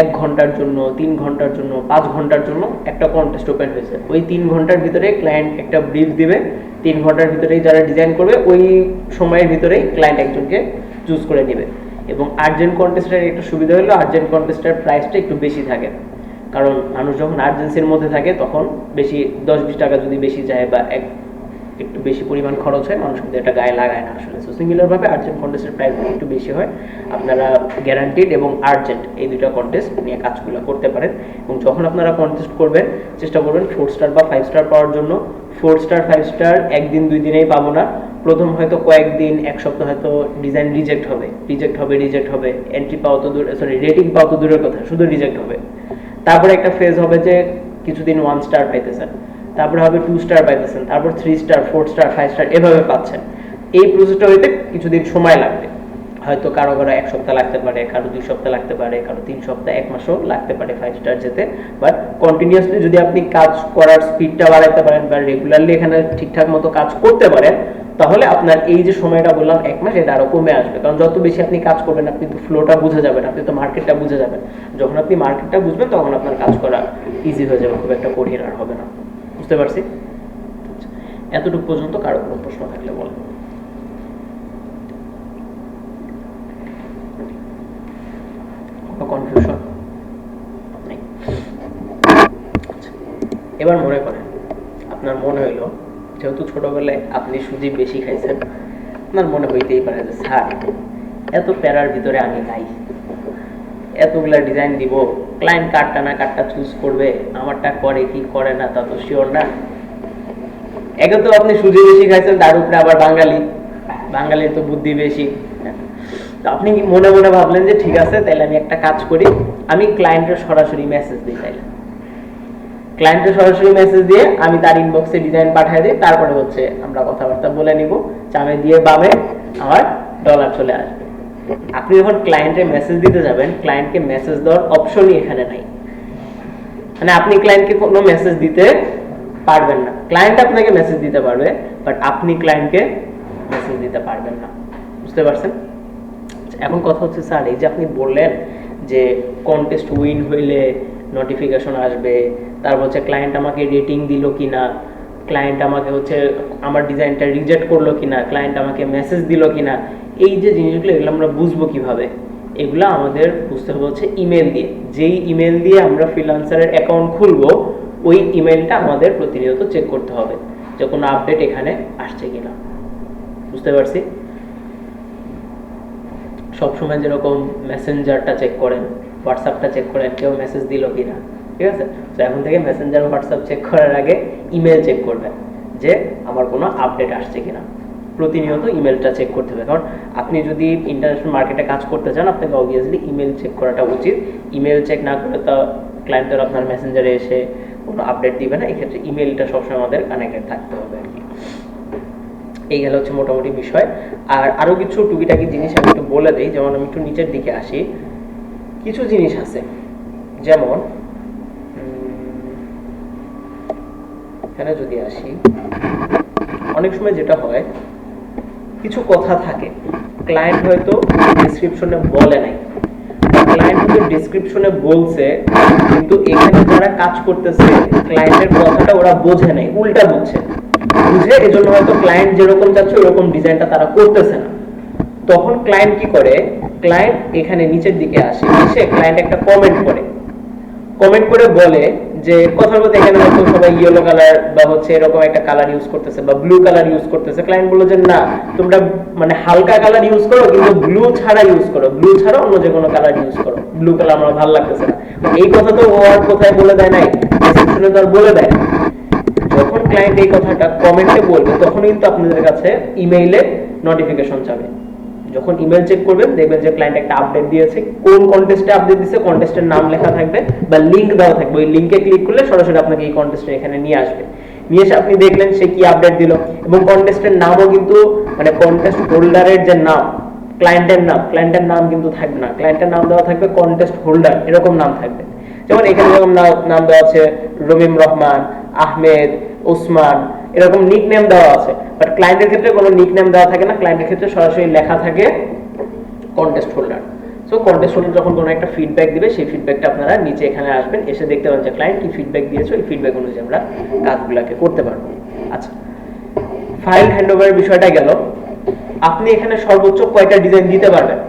1 ঘন্টার জন্য, 3 ঘন্টার জন্য, 5 ঘন্টার জন্য একটা কন্টেস্ট ওপেন হয়েছে। ওই 3 ঘন্টার ভিতরে ক্লায়েন্ট একটা ব্রিফ দিবে, 3 ঘন্টার ভিতরেই যারা ডিজাইন করবে ওই সময়ের ভিতরেই ক্লায়েন্ট একজনকে চুজ করে নেবে। এবং আর্জেন্ট কন্টেস্টের একটা সুবিধা হলো আর্জেন্ট কন্টেস্টের প্রাইসটা একটু বেশি থাকে, কারণ মানুষ যখন আর্জেন্সির মধ্যে থাকে তখন বেশি 10-20 টাকা যদি বেশি যায় বা একটু বেশি পরিমাণ খরচ হয়, মানুষ কিন্তু এটা গায়ে লাগায় না আসলে। সো সিমিলারভাবে আর্জেন্ট কন্টেস্টের প্রাইস একটু বেশি হয়। আপনারা গ্যারান্টিড এবং আর্জেন্ট এই দুটো কন্টেস্ট নিয়ে কাজগুলো করতে পারেন। এবং যখন আপনারা কন্টেস্ট করবেন চেষ্টা করবেন 4 স্টার বা 5 স্টার পাওয়ার জন্য। 4 স্টার 5 স্টার একদিন 2 দিনেই পাবো না, প্রথম হয়তো কয়েকদিন, 1 সপ্তাহ হয়তো ডিজাইন রিজেক্ট হবে, এন্ট্রি পাওয়া তো দূর, সরি রেটিং পাওয়া তো দূরের কথা, শুধু রিজেক্ট হবে। তারপরে একটা ফেজ হবে যে কিছুদিন 1 স্টার পাইতেছেন, তারপরে হবে 2 স্টার পাইতেছেন, তারপর 3 স্টার, 4 স্টার, 5 স্টার এভাবে পাচ্ছেন। এই প্রসেসটা হইতে কিছুদিন সময় লাগবে। হয়তো কারো কারো 1 সপ্তাহ লাগতে পারে, কারো 2 সপ্তাহ লাগতে পারে, কারো 3 সপ্তাহ, 1 মাসও লাগতে পারে 5 স্টার যেতে। বাট কন্টিনিউয়াসলি যদি আপনি কাজ করার স্পিডটা বাড়াতে পারেন বা রেগুলারলি এখানে ঠিকঠাক মতো কাজ করতে পারেন, তাহলে আপনার এই যে সময়টা বললাম 1 মাস, এটা আরো কমে আসবে। কারণ যত বেশি আপনি কাজ করবেন, আপনি তো ফ্লোটা বুঝে যাবেন, আপনি তো মার্কেটটা বুঝে যাবেন। যখন আপনি মার্কেটটা বুঝবেন, তখন আপনার কাজ করা ইজি হয়ে যাবে, খুব একটা কঠিন আর হবে না। বুঝতে পারছি? এতটুকু পর্যন্ত কারো কোনো প্রশ্ন থাকলে বলেন। কনফিউশন নেই? এবার মনে করেন আপনার মনে হইলো, যেহেতু ছোটবেলায় আপনি সুজি বেশি খাইছেন, আপনার মনে হইতেই পারে যে স্যার এত প্যারার ভিতরে আমি নাই, এতগুলা ডিজাইন দিব, ক্লায়েন্ট কার্ডটা না কার্ডটা চুজ করবে, আমারটা করে কি করে না তা তো শিওর না। একে তো আপনি সুজি বেশি খাইছেন, তার উপরে আবার বাঙালির তো বুদ্ধি বেশি। আপনি মনে মনে ভাবলেন যে ঠিক আছে, তাহলে আমি একটা কাজ করি, আমি ক্লায়েন্টের সরাসরি মেসেজ দিই। তাইলে ক্লায়েন্টের সরাসরি মেসেজ দিয়ে আমি তার ইনবক্সে ডিজাইন পাঠিয়ে দিই, তারপরে হচ্ছে আমরা কথাবার্তা বলে নিব, চামে দিয়ে বামে আমার ডলার চলে আসবে। আপনি যখন ক্লায়েন্টের মেসেজ দিতে যাবেন, ক্লায়েন্টকে মেসেজ দেওয়ার অপশনই এখানে নাই। মানে আপনি ক্লায়েন্টকে কোনো মেসেজ দিতে পারবেন না, ক্লায়েন্ট আপনাকে মেসেজ দিতে পারবে, বাট আপনি ক্লায়েন্টকে মেসেজ দিতে পারবেন না। বুঝতে পারছেন? এখন কথা হচ্ছে স্যার, এই যে আপনি বললেন যে কন্টেস্ট উইন হইলে নোটিফিকেশন আসবে, তারপর হচ্ছে ক্লায়েন্ট আমাকে রেটিং দিল কিনা, ক্লায়েন্ট আমাকে হচ্ছে আমার ডিজাইনটা রিজেক্ট করলো কিনা, ক্লায়েন্ট আমাকে মেসেজ দিল কিনা, এই যে জিনিসগুলো, এগুলো আমরা বুঝবো কিভাবে? এগুলো আমাদের বুঝতে হবে হচ্ছে ইমেল দিয়ে। যেই ইমেল দিয়ে আমরা ফ্রিল্যান্সারের অ্যাকাউন্ট খুলবো, ওই ইমেলটা আমাদের প্রতিনিয়ত চেক করতে হবে যে কোনো আপডেট এখানে আসছে কিনা। বুঝতে পারছি? সবসময় যেরকম মেসেঞ্জারটা চেক করেন, হোয়াটসঅ্যাপটা চেক করেন কেউ মেসেজ দিল কিনা, ঠিক আছে? তো এখন থেকে মেসেঞ্জার, হোয়াটসঅ্যাপ চেক করার আগে ইমেল চেক করবেন যে আমার কোনো আপডেট আসছে কিনা। প্রতিনিয়ত ইমেলটা চেক করতে হবে, কারণ আপনি যদি ইন্টারন্যাশনাল মার্কেটে কাজ করতে চান, আপনাকে অবভিয়াসলি ইমেল চেক করাটা উচিত। ইমেল চেক না করলে তো ক্লায়েন্টের আপনার মেসেঞ্জারে এসে কোনো আপডেট দিবে না। এক্ষেত্রে ইমেলটা সবসময় আমাদের কানেক্টেড থাকতে হবে আর কি। এই গেল হচ্ছে মোটামুটি বিষয়। আর আরো কিছু টুকিটাকি জিনিস আমি একটু বলে দিই। যেমন আমি একটু নিচের দিকে আসি, কিছু জিনিস আছে, যেমন এখানে যদি আসি, অনেক সময় যেটা হয়, কিছু কথা থাকে ক্লায়েন্ট হয়তো ডেসক্রিপশনে বলে নাই, ক্লায়েন্ট হয়তো ডেসক্রিপশনে বলছে, কিন্তু এখানে যারা কাজ করতেছে ক্লায়েন্টের কথাটা ওরা বোঝে নাই, উল্টা বুঝছে। বুঝে এজন্য হয়তো ক্লায়েন্ট যেরকম চাচ্ছে ওরকম ডিজাইনটা তারা করতেছে না। তখন ক্লায়েন্ট কি করে, ক্লায়েন্ট এখানে নিচের দিকে আসে, এসে ক্লায়েন্ট একটা কমেন্ট করে বলে যে কথার মধ্যে এখানে হয়তো সবাই ইয়েলো কালার বা হচ্ছে এরকম একটা কালার ইউজ করতেছে বা ব্লু কালার ইউজ করতেছে। ক্লায়েন্ট বলে যে না, তোমরা মানে হালকা কালার ইউজ করো, কিন্তু ব্লু ছাড়া ইউজ করো, ব্লু ছাড়া অন্য যে কোনো কালার ইউজ করো, ব্লু কালার আমার ভালো লাগতেছে না। এই কথা তো ও আর কোথায় বলে দেয় নাই, ডেসক্রিপশনে তো আর বলে দেয়। যখন ক্লায়েন্ট এই কথাটা কমেন্টে বলবে, তখন কিন্তু আপনাদের কাছে ইমেইলে নোটিফিকেশন যাবে। যখন ইমেল চেক করবেন, দেখবেন যে ক্লায়েন্ট একটা আপডেট দিয়েছে, কোন কন্টেস্টে আপডেট দিয়েছে, কন্টেস্টের নাম লেখা থাকবে বা লিংক দেওয়া থাকবে। ওই লিংকে ক্লিক করলে সরাসরি আপনাকে এই কন্টেস্টে এখানে নিয়ে আসবে। নিয়ে এসে আপনি দেখলেন সে কি আপডেট দিল, এবং কন্টেস্টের নামও কিন্তু মানে কন্টেস্ট হোল্ডারের যে নাম, ক্লায়েন্টের নাম কিন্তু থাকবে না, ক্লায়েন্টের নাম দেওয়া থাকবে কন্টেস্ট হোল্ডার, এরকম নাম থাকবে। যেমন এখানে যেরকম নাম দেওয়া আছে রমিম রহমান, আহমেদ, ওসমান, এরকম নিক নেম দেওয়া আছে। বাট ক্লায়েন্টের ক্ষেত্রে কোনো নিক নেম দেওয়া থাকে না, ক্লায়েন্টের ক্ষেত্রে সরাসরি লেখা থাকে contest holder. So contest holder যখন কোনো একটা ফিডব্যাক দিবে, সেই ফিডব্যাকটা আপনারা নিচে এখানে আসবেন, এসে দেখতে পাবেন যে ক্লায়েন্ট কি ফিডব্যাক দিয়েছে, ওই ফিডব্যাক অনুযায়ী আমরা কাজগুলোকে করতে পারবো। আচ্ছা, ফাইল হ্যান্ডওভারের বিষয়টা গেল। আপনি এখানে সর্বোচ্চ কয়টা ডিজাইন দিতে পারবেন?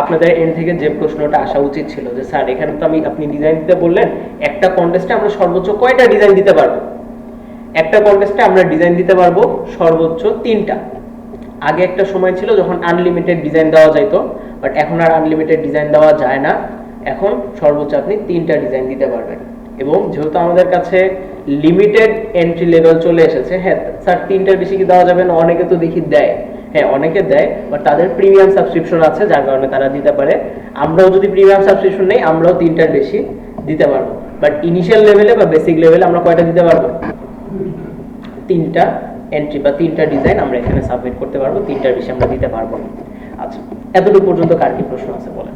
আপনাদের এন্ড থেকে যে প্রশ্নটা আসা উচিত ছিল যে স্যার এখানে তো আপনি ডিজাইন দিতে বললেন, একটা কন্টেস্টে আমরা সর্বোচ্চ কয়টা ডিজাইন দিতে পারবো? একটা কন্টেস্টে আমরা ডিজাইন দিতে পারবো সর্বোচ্চ 3টা। আগে একটা সময় ছিল যখন আনলিমিটেড ডিজাইন দেওয়া যাইতো, বাট এখন আর আনলিমিটেড ডিজাইন দেওয়া যায় না। এখন সর্বোচ্চ আপনি 3টা ডিজাইন দিতে পারবেন। এবং যেহেতু আমাদের কাছে লিমিটেড এন্ট্রি লেভেল চলে এসেছে, হ্যাঁ স্যার 3টার বেশি কি দেওয়া যাবে না? অনেকে তো দেখি দেয়, হ্যাঁ অনেকে দেয়, বাট তাদের প্রিমিয়াম সাবস্ক্রিপশন আছে, যার কারণে তারা দিতে পারে। আমরাও যদি প্রিমিয়াম সাবস্ক্রিপশন নেই, আমরাও 3টার বেশি দিতে পারবো। বাট ইনিশিয়াল লেভেলে বা বেসিক লেভেলে আমরা কয়টা দিতে পারবো? 3টা এন্ট্রি বা 3টা ডিজাইন আমরা এখানে সাবমিট করতে পারবো, 3টার বেশি আমরা দিতে পারবো না। আচ্ছা, এতটুকু পর্যন্ত কার কি প্রশ্ন আছে বলেন?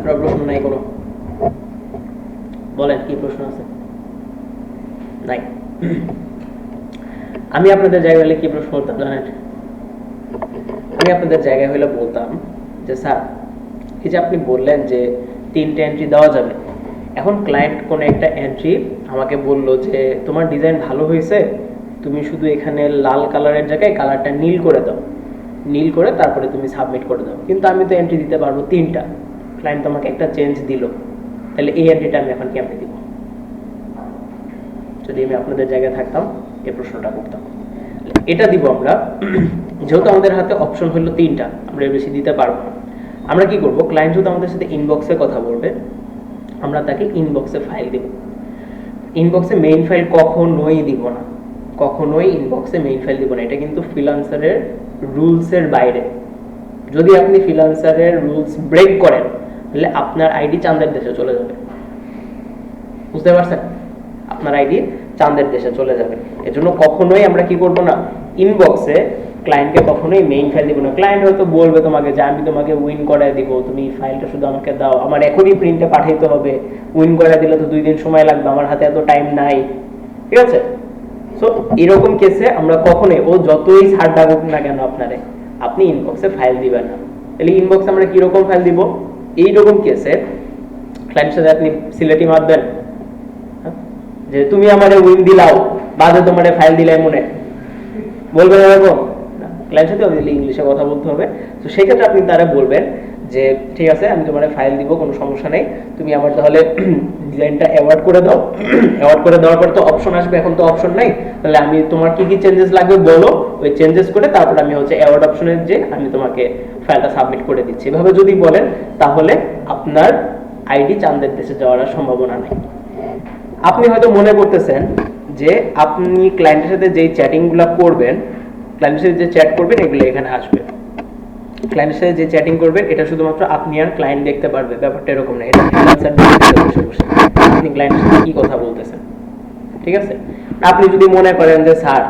কারো প্রশ্ন নাই কোনো? বলেন কি প্রশ্ন আছে? নাই? আমি আপনাদের জায়গায় হলে কি প্রশ্ন করতাম জানেন? আমি আপনাদের জায়গায় হলে বলতাম যে স্যার, এই যে আপনি বললেন যে 3টে এন্ট্রি দেওয়া যাবে, এখন ক্লায়েন্ট কোন একটা এন্ট্রি আমাকে বললো যে তোমার ডিজাইন ভালো হয়েছে, তুমি শুধু এখানে লাল কালারের জায়গায় কালারটা নীল করে দাও, নীল করে তারপরে তুমি সাবমিট করে দাও। কিন্তু আমি তো এন্ট্রি দিতে পারবো 3টা, ক্লায়েন্ট তোমাকে একটা চেঞ্জ দিল, তাহলে এই এন্ট্রিটা আমি এখন কেমনে দিব? যদি আমি আপনাদের জায়গায় থাকতাম এই প্রশ্নটা করতাম। এটা দিব আমরা, যেহেতু আমাদের হাতে অপশন হলো 3টা, আমরা এর বেশি দিতে পারবো না। আমরা কি করব, ক্লায়েন্ট যদি আমাদের সাথে ইনবক্সে কথা বলবে, আমরা তাকে ইনবক্সে ফাইল দেব। ইনবক্সে মেইন ফাইল কখনোই দিব না, কখনোই ইনবক্সে মেইন ফাইল দিব না। এটা কিন্তু ফ্রিল্যান্সারের রুলসের বাইরে। যদি আপনি ফ্রিল্যান্সারের রুলস ব্রেক করেন তাহলে আপনার আইডি চাঁদের দেশে চলে যাবে। বুঝতে পারছেন? আপনার আইডি চাঁদের দেশে চলে যাবে। এজন্য কখনোই আমরা কি করব না, ইনবক্সে ক্লায়েন্টকে কখনোই মেইন ফাইল দিব না। ক্লায়েন্ট হয়তো বলবে তোমাকে যে আমি তোমাকে উইন করায় দিব, তুমি ফাইলটা শুধু আমাকে দাও, আমার এখনই প্রিন্টে পাঠাইতে হবে, উইন করায় দিলে তো 2 দিন সময় লাগবে, আমার হাতে এত টাইম নাই, ঠিক আছে? সো এরকম কেসে আমরা কখনোই, ও যতই ছাড় ডাকুক না কেন আপনারে, আপনি ইনবক্সে ফাইল দিবেন না। তাহলে ইনবক্সে আমরা কিরকম ফাইল দিব? এইরকম কেসে ক্লায়েন্টের সাথে আপনি সিলেটি মারবেন যে তুমি আমারে উইন দিলাও, বাদে তোমারে ফাইল দিলাই মনে, বলবেন এরকম? ক্লায়েন্টের সাথে অবভিয়াসলি ইংলিশে কথা বলতে হবে। তো সেই ক্ষেত্রে আপনি তারা বলবেন যে ঠিক আছে, আমি তোমার ফাইল দিব, কোনো সমস্যা নেই, তুমি আমার তাহলে ডিজাইনটা অ্যাওয়ার্ড করে দাও। অ্যাওয়ার্ড করে দেওয়ার পর তো অপশন আসবে, এখন তো অপশন নাই, তাহলে আমি তোমার কি কি চেঞ্জেস লাগবে বলো, ওই চেঞ্জেস করে তারপর আমি হচ্ছে অ্যাওয়ার্ড অপশনে যে আমি তোমাকে ফাইলটা সাবমিট করে দিচ্ছি। এভাবে যদি বলেন তাহলে আপনার আইডি চাঁদের দেশে যাওয়ার সম্ভাবনা নেই। আপনি হয়তো মনে করতেছেন যে আপনি ক্লায়েন্টের সাথে যেই চ্যাটিংগুলো করবেন, ক্লায়েন্টের সাথে যে চ্যাট করবেন এগুলো এখানে আসবে। ক্লায়েন্টের সাথে যে চ্যাটিং করবেন এটা শুধুমাত্র আপনি আর ক্লায়েন্ট দেখতে পারবে। ব্যাপারটা এরকম না, এটা ফ্রিল্যান্সার বসে বসে আপনি ক্লায়েন্টের সাথে কি কথা বলতেছেন, ঠিক আছে? আপনি যদি মনে করেন যে স্যার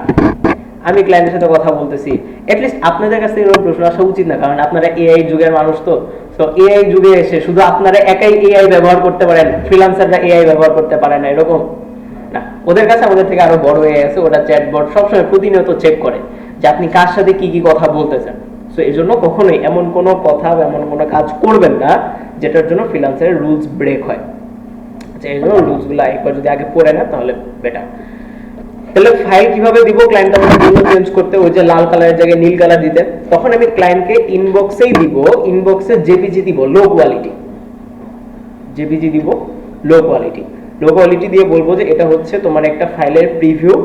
আমি ক্লায়েন্টের সাথে কথা বলতেছি, এটলিস্ট আপনাদের কাছে এরকম প্রশ্ন আসা উচিত না, কারণ আপনারা এআই যুগের মানুষ। তো এআই যুগে এসে শুধু আপনারা একাই এআই ব্যবহার করতে পারেন, ফ্রিল্যান্সাররা এআই ব্যবহার করতে পারে না, এরকম না। ওদের কাছে আমাদের থেকে আরো বড় এআই আছে, ওটা চ্যাটবট সবসময় প্রতিনিয়ত চেক করে যে আপনি কার সাথে কি কি কথা বলতেছেন। সো এই জন্য কখনোই এমন কোনো কথা বা এমন কোনো কাজ করবেন না যেটার জন্য ফ্রিল্যান্সারের রুলস ব্রেক হয়। এই জন্য রুলসগুলো একবার যদি আগে পড়ে না তাহলে বেটার। তাহলে ফাইল কিভাবে দিব? ক্লায়েন্ট আমাকে বলল চেঞ্জ করতে, ওই যে লাল কালারের জায়গায় নীল কালার দিতে, তখন আমি ক্লায়েন্টকে ইনবক্সেই দিব, ইনবক্সে জেপিজি দিব লো কোয়ালিটি, জেপিজি দিব লো কোয়ালিটি। লো কোয়ালিটি দিয়ে বলবো যে এটা হচ্ছে তোমার একটা ফাইলের প্রিভিউ,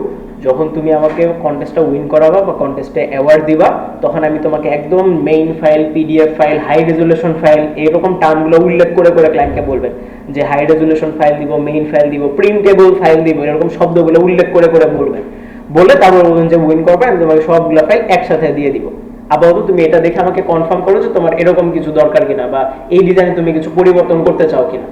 যখন তুমি আমাকে কন্টেস্টটা উইন করাবা বা কন্টেস্টে অ্যাওয়ার্ড দিবা, তখন আমি তোমাকে একদম main file, PDF file, high resolution file, এরকম টার্মগুলো উল্লেখ করে করে ক্লায়েন্টকে বলবেন যে হাই রেজুলেশন ফাইল দিব, মেইন ফাইল দিব, প্রিন্টেবল ফাইল দিব, এরকম শব্দগুলো উল্লেখ করে করে বলবেন। বলে তারপর বলবেন যে উইন করবে, আমি তোমাকে সবগুলো ফাইল একসাথে দিয়ে দিব। আপাতত তুমি এটা দেখে আমাকে কনফার্ম করো যে তোমার এরকম কিছু দরকার কিনা, বা এই ডিজাইনে তুমি কিছু পরিবর্তন করতে চাও কিনা।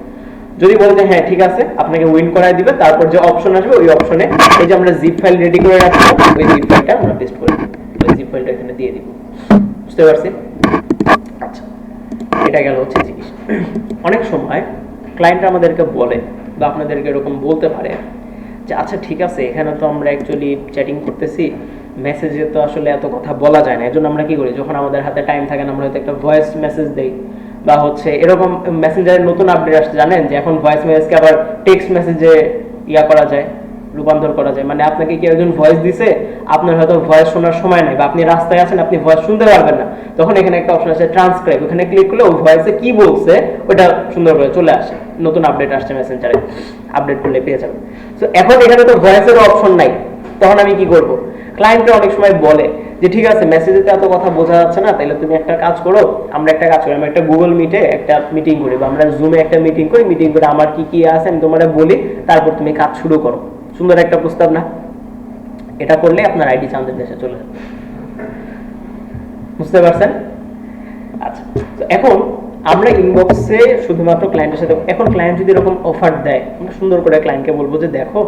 যদি বলে যে হ্যাঁ ঠিক আছে, আপনাকে উইন করায় দিবে, তারপর যে অপশন আসবে ওই অপশনে এই যে আমরা জিপ ফাইল রেডি করে রাখবো, ওই জিপ ফাইলটা আমরা পেস্ট করে দিব, ওই জিপ ফাইলটা এখানে দিয়ে দিব। বুঝতে পারছি? আচ্ছা, এটা গেল হচ্ছে জিনিস। অনেক সময় ক্লায়েন্ট আমাদেরকে বলে বা আপনাদেরকে এরকম বলতে পারে যে আচ্ছা ঠিক আছে, এখানে তো আমরা অ্যাকচুয়ালি চ্যাটিং করতেছি, মেসেজে তো আসলে এত কথা বলা যায় না, এজন্য আমরা কি করি, যখন আমাদের হাতে টাইম থাকে না আমরা হয়তো একটা ভয়েস মেসেজ দেই, বা হচ্ছে এরকম মেসেঞ্জারের নতুন আপডেট আসছে জানেন যে এখন ভয়েস মেসেজকে আবার টেক্সট মেসেজে করা যায়, রূপান্তর করা যায়। মানে আপনাকে কি একজন ভয়েস দিছে, আপনার হয়তো ভয়েস শোনার সময় নেই, বা আপনি রাস্তায় আছেন, আপনি ভয়েস শুনতে পারবেন না, তখন এখানে একটা অপশন আছে ট্রান্সক্রাইব, ওখানে ক্লিক করলে ওই ভয়েসে কি বলছে ওটা সুন্দর করে চলে আসে। নতুন আপডেট আসছে মেসেঞ্জারে, আপডেট করলে পেয়ে যাবেন। তো এখন এখানে তো ভয়েসের অপশন নাই, তখন আমি কি করব? ক্লায়েন্টরা অনেক সময় বলে যে ঠিক আছে মেসেজেতে এত কথা বোঝা যাচ্ছে না, তাহলে তুমি একটা কাজ করো, আমরা একটা গুগল মিটে একটা মিটিং করি, বা আমরা জুমে একটা মিটিং করি, মিটিং করে আমার কি কি আছে আমি তোমারে বলি, তারপর তুমি কাজ শুরু করো। সুন্দর একটা প্রস্তাব না? এটা করলে আপনার আইডি চাঁদের দেশে চলে যাবে। বুঝতে পারছেন? আচ্ছা, তো এখন আমরা ইনবক্সে শুধুমাত্র ক্লায়েন্টের সাথে, এখন ক্লায়েন্ট যদি এরকম অফার দেয়, আমরা সুন্দর করে ক্লায়েন্টকে বলবো যে দেখো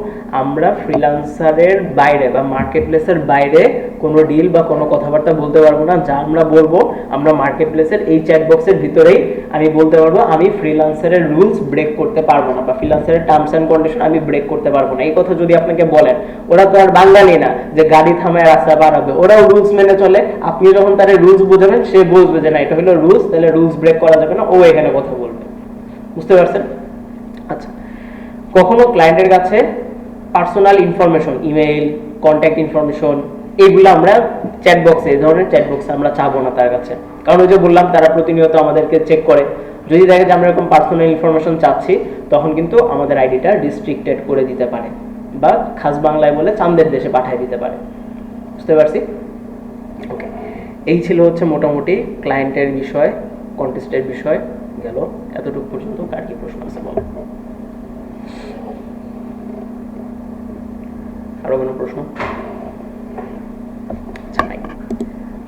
আমরা ফ্রিল্যান্সারের বাইরে বা মার্কেট প্লেসের বাইরে কোনো ডিল বা কোনো কথাবার্তা বলতে পারবো না। যা আমরা বলবো আমরা মার্কেট প্লেসের এই চ্যাট বক্সের ভিতরেই আমি বলতে পারবো আমি ফ্রিল্যান্সারের রুলস ব্রেক করতে পারবো না বা ফ্রিল্যান্সারের টার্মস অ্যান্ড কন্ডিশন আমি ব্রেক করতে পারবো না। এই কথা যদি আপনাকে বলেন, ওরা তো আর বাঙালি না যে গাড়ি থামায় রাস্তা বাড়াবে, ওরাও রুলস মেনে চলে। আপনি যখন তার রুলস বোঝাবেন সে বুঝবে যে না এটা হলো রুলস, তাহলে রুলস ব্রেক করা যাবে না, ও এখানে কথা বলবে। বুঝতে পারছেন? আচ্ছা, কখনো ক্লায়েন্টের কাছে personal information, email, contact information, এগুলো আমরা চ্যাট বক্সে, এই ধরনের চ্যাট বক্সে আমরা চাবো না তার কাছে। কারণ ওই যে বললাম তারা প্রতিনিয়ত আমাদেরকে চেক করে। যদি দেখে যে আমরা এরকম পার্সোনাল ইনফরমেশন চাচ্ছি, তখন কিন্তু আমাদের আইডিটা রিস্ট্রিক্টেড করে দিতে পারে বা খাস বাংলায় বলে চাঁদের দেশে পাঠিয়ে দিতে পারে। বুঝতে পারছি? ওকে, এই ছিল হচ্ছে মোটামুটি ক্লায়েন্টের বিষয়, কন্টেস্টের বিষয় গেল। এতটুকু পর্যন্ত কার কি প্রশ্ন আছে বলো? আরো কোনো প্রশ্ন? আচ্ছা, নাই।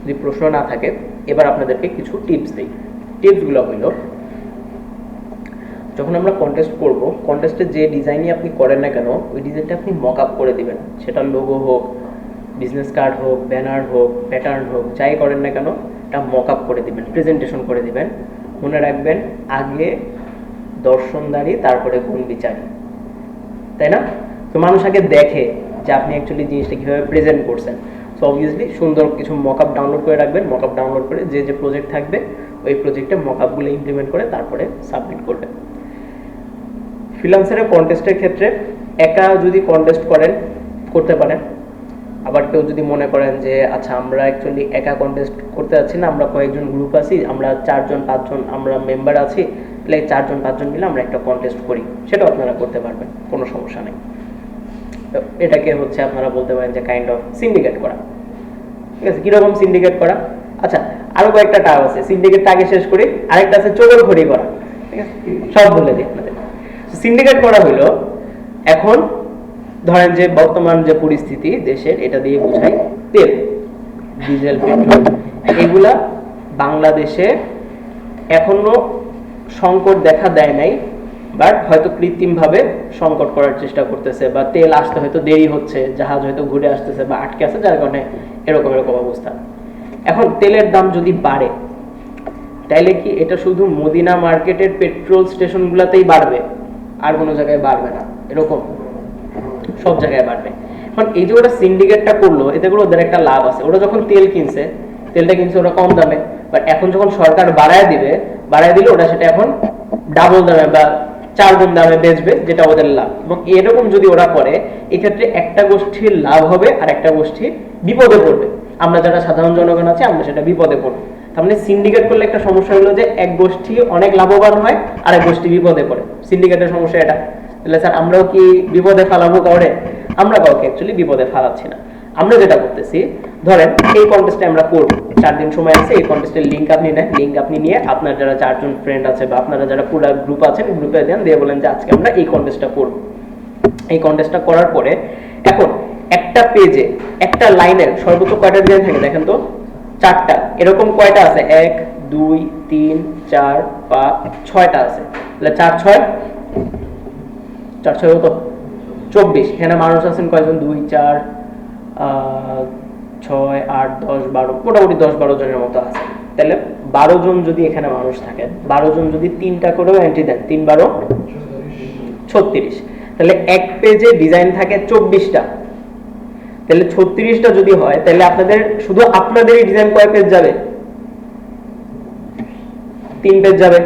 যদি প্রশ্ন না থাকে, এবার আপনাদেরকে কিছু টিপস দিই। টিপসগুলো হইল, যখন আমরা কন্টেস্ট করব, কন্টেস্টে যে ডিজাইনই আপনি করেন না কেন, ওই ডিজাইনটা আপনি মক আপ করে দিবেন। সেটা লোগো হোক, বিজনেস কার্ড হোক, ব্যানার হোক, প্যাটার্ন হোক, যাই করেন না কেন এটা মক আপ করে দিবেন, প্রেজেন্টেশন করে দিবেন। মনে রাখবেন আগে দর্শনদারি তারপরে গুণ বিচারি, তাই না? তো মানুষ আগে দেখে যে আপনি অ্যাকচুয়ালি জিনিসটা কীভাবে প্রেজেন্ট করছেন। সো অবভিয়াসলি সুন্দর কিছু মক আপ ডাউনলোড করে রাখবেন। মক আপ ডাউনলোড করে যে যে প্রজেক্ট থাকবে ওই প্রজেক্টে মক আপগুলো ইমপ্লিমেন্ট করে তারপরে সাবমিট করবেন। ফ্রিল্যান্সারের কন্টেস্টের ক্ষেত্রে একা যদি কন্টেস্ট করেন করতে পারেন। আবার কেউ যদি মনে করেন যে আচ্ছা আমরা অ্যাকচুয়ালি একা কন্টেস্ট করতে যাচ্ছি না, আমরা কয়েকজন গ্রুপ আছি, আমরা 4-5জন আমরা মেম্বার আছি, তাহলে 4-5জন মিলে আমরা একটা কন্টেস্ট করি, সেটাও আপনারা করতে পারবেন, কোনো সমস্যা নেই। তো এটাকে হচ্ছে আপনারা বলতে পারেন যে কাইন্ড অফ সিন্ডিকেট করা। ঠিক আছে, কিরকম সিন্ডিকেট করা? আচ্ছা, আরো কয়েকটা টাগ আছে, সিন্ডিকেটটা আগে শেষ করি। আরেকটা আছে চোগলখড়ি করা। ঠিক আছে, সব বলে দিই আপনাদের। সিন্ডিকেট করা হইলো, এখন ধরেন যে বর্তমান যে পরিস্থিতি দেশের, এটা দিয়ে বোঝাই তেল, ডিজেল, পেট্রোল, এগুলা বাংলাদেশে এখনো সংকট দেখা দেয় নাই, বাট হয়তো কৃত্রিমভাবে সংকট করার চেষ্টা করতেছে, বা তেল আসতে হয়তো দেরি হচ্ছে, জাহাজ হয়তো ঘুরে আসতেছে বা আটকে আছে, যার কারণে এরকম অবস্থা। এখন তেলের দাম যদি বাড়ে, তাইলে কি এটা শুধু মদিনা মার্কেটের পেট্রোল স্টেশনগুলোতেই বাড়বে, আর কোনো জায়গায় বাড়বে না? এরকম সব জায়গায় বাড়বে। এখন এই যে ওরা সিন্ডিকেটটা করলো, এতে করে ওদের একটা লাভ আছে। ওরা যখন তেলটা কিনছে ওরা কম দামে, বাট এখন যখন সরকার বাড়ায় দিলে ওরা সেটা এখন ডাবল দামে বা 4 গুণ দামে বেচবে, যেটা ওদের লাভ। এবং এরকম যদি ওরা করে, এক্ষেত্রে একটা গোষ্ঠীর লাভ হবে আর একটা গোষ্ঠী বিপদে পড়বে। আমরা যারা সাধারণ জনগণ আছে আমরা সেটা বিপদে পড়বো। তার মানে সিন্ডিকেট করলে একটা সমস্যা হলো যে এক গোষ্ঠী অনেক লাভবান হয় আর এক গোষ্ঠী বিপদে পড়ে। সিন্ডিকেটের সমস্যা এটা। তাহলে স্যার আমরাও কি বিপদে ফালাবো কাউরে? আমরা কাউকে অ্যাকচুয়ালি বিপদে ফালাচ্ছি না। আমরা যেটা করতেছি, ধরেন এই কন্টেস্টে আমরা করব, 4 দিন সময় আছে, এই কন্টেস্টের লিঙ্ক আপনি নেন, লিঙ্ক আপনি নিয়ে আপনার যারা 4 জন ফ্রেন্ড আছে বা আপনারা যারা পুরো গ্রুপ আছেন গ্রুপে দেন, দিয়ে বলেন যে আজকে আমরা এই কন্টেস্টটা করব। এই কন্টেস্টটা করার পরে এখন একটা পেজে একটা লাইনের সর্বোচ্চ কয়টা ডিজাইন থাকে দেখেন তো? 4টা। এরকম কয়টা আছে? 1 2 3 4 5 6টা আছে। তাহলে 4 6 কত? 24। এখানে মানুষ আছেন কয়জন? 2 4 6 8 10 12, মোটামুটি 10-12 জনের মতো আছে। তাহলে 12 জন যদি এখানে মানুষ থাকে, 12 জন যদি 3টা করেও এন্ট্রি দেন, 3 12 36। তাহলে এক পেজে ডিজাইন থাকে 24টা। তাহলে 36টা যদি হয়, তাহলে আপনাদের শুধু আপনাদেরই ডিজাইন কয় পেজ যাবে? 3 পেজ যাবে।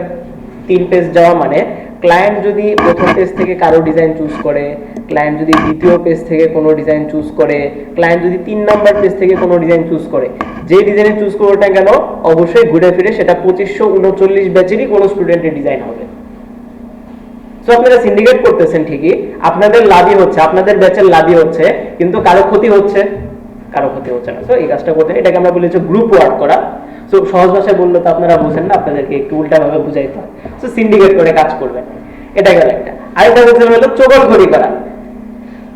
3 পেজ যাওয়া মানে ক্লায়েন্ট যদি প্রথম পেজ থেকে কারো ডিজাইন চুজ করে, ক্লায়েন্ট যদি দ্বিতীয় পেজ থেকে কোনো ডিজাইন চুজ করে, ক্লায়েন্ট যদি 3 নাম্বার পেজ থেকে কোনো ডিজাইন চুজ করে, যে ডিজাইনে চুজ করোটা কেন অবশ্যই ঘুরে ফিরে সেটা 2539 ব্যাচেরই কোনো স্টুডেন্টের ডিজাইন হবে। সো আপনারা সিন্ডিকেট করতেছেন ঠিকই, আপনাদের লাভই হচ্ছে, আপনাদের ব্যাচের লাভই হচ্ছে, কিন্তু কারো ক্ষতি হচ্ছে না। সো এই কাজটা করতে, এটাকে আমরা বলি হচ্ছে গ্রুপ ওয়ার্ক করা। সো সহজ ভাষায় বললে তো আপনারা বুঝেন না, আপনাদেরকে একটু উল্টাভাবে বুঝাইতে হয়। সো সিন্ডিকেট করে কাজ করবেন, এটা গেল একটা। আরেকটা বলতে হলো চগলখড়ি করা।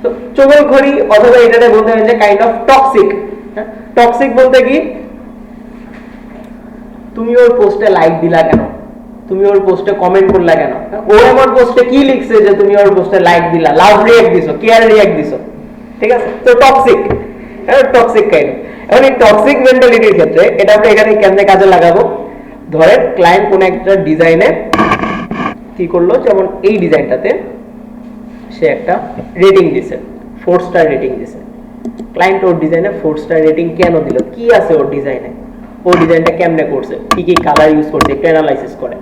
তো চগলখড়ি অথবা এটাতে বলতে হয় যে কাইন্ড অফ টক্সিক। টক্সিক বলতে কি, তুমি ওর পোস্টে লাইক দিলা কেন? তুমি ওর পোস্টে কমেন্ট করলা কেন? ও আমার পোস্টে কি লিখছে যে তুমি ওর পোস্টে লাইক দিলা, লাভ রিঅ্যাক্ট দিছো, কেয়ার রিঅ্যাক্ট দিছো? ঠিক আছে, তো টক্সিক, টক্সিক কাইন্ড। এখন এই টক্সিক মেন্টালিটির ক্ষেত্রে এটা আমরা এখানে কেমনে কাজে লাগাবো? ধরেন ক্লায়েন্ট কোন একটা ডিজাইনে কি করলো, যেমন এই ডিজাইনটাতে সে একটা রেটিং দিছে, 4 স্টার রেটিং দিছে। ক্লায়েন্ট ওর ডিজাইনে 4 স্টার রেটিং কেন দিল, কি আছে ওর ডিজাইনে, ও ডিজাইনটা কেমনে করছে, কি কি কালার ইউজ করছে, একটু অ্যানালাইসিস করে।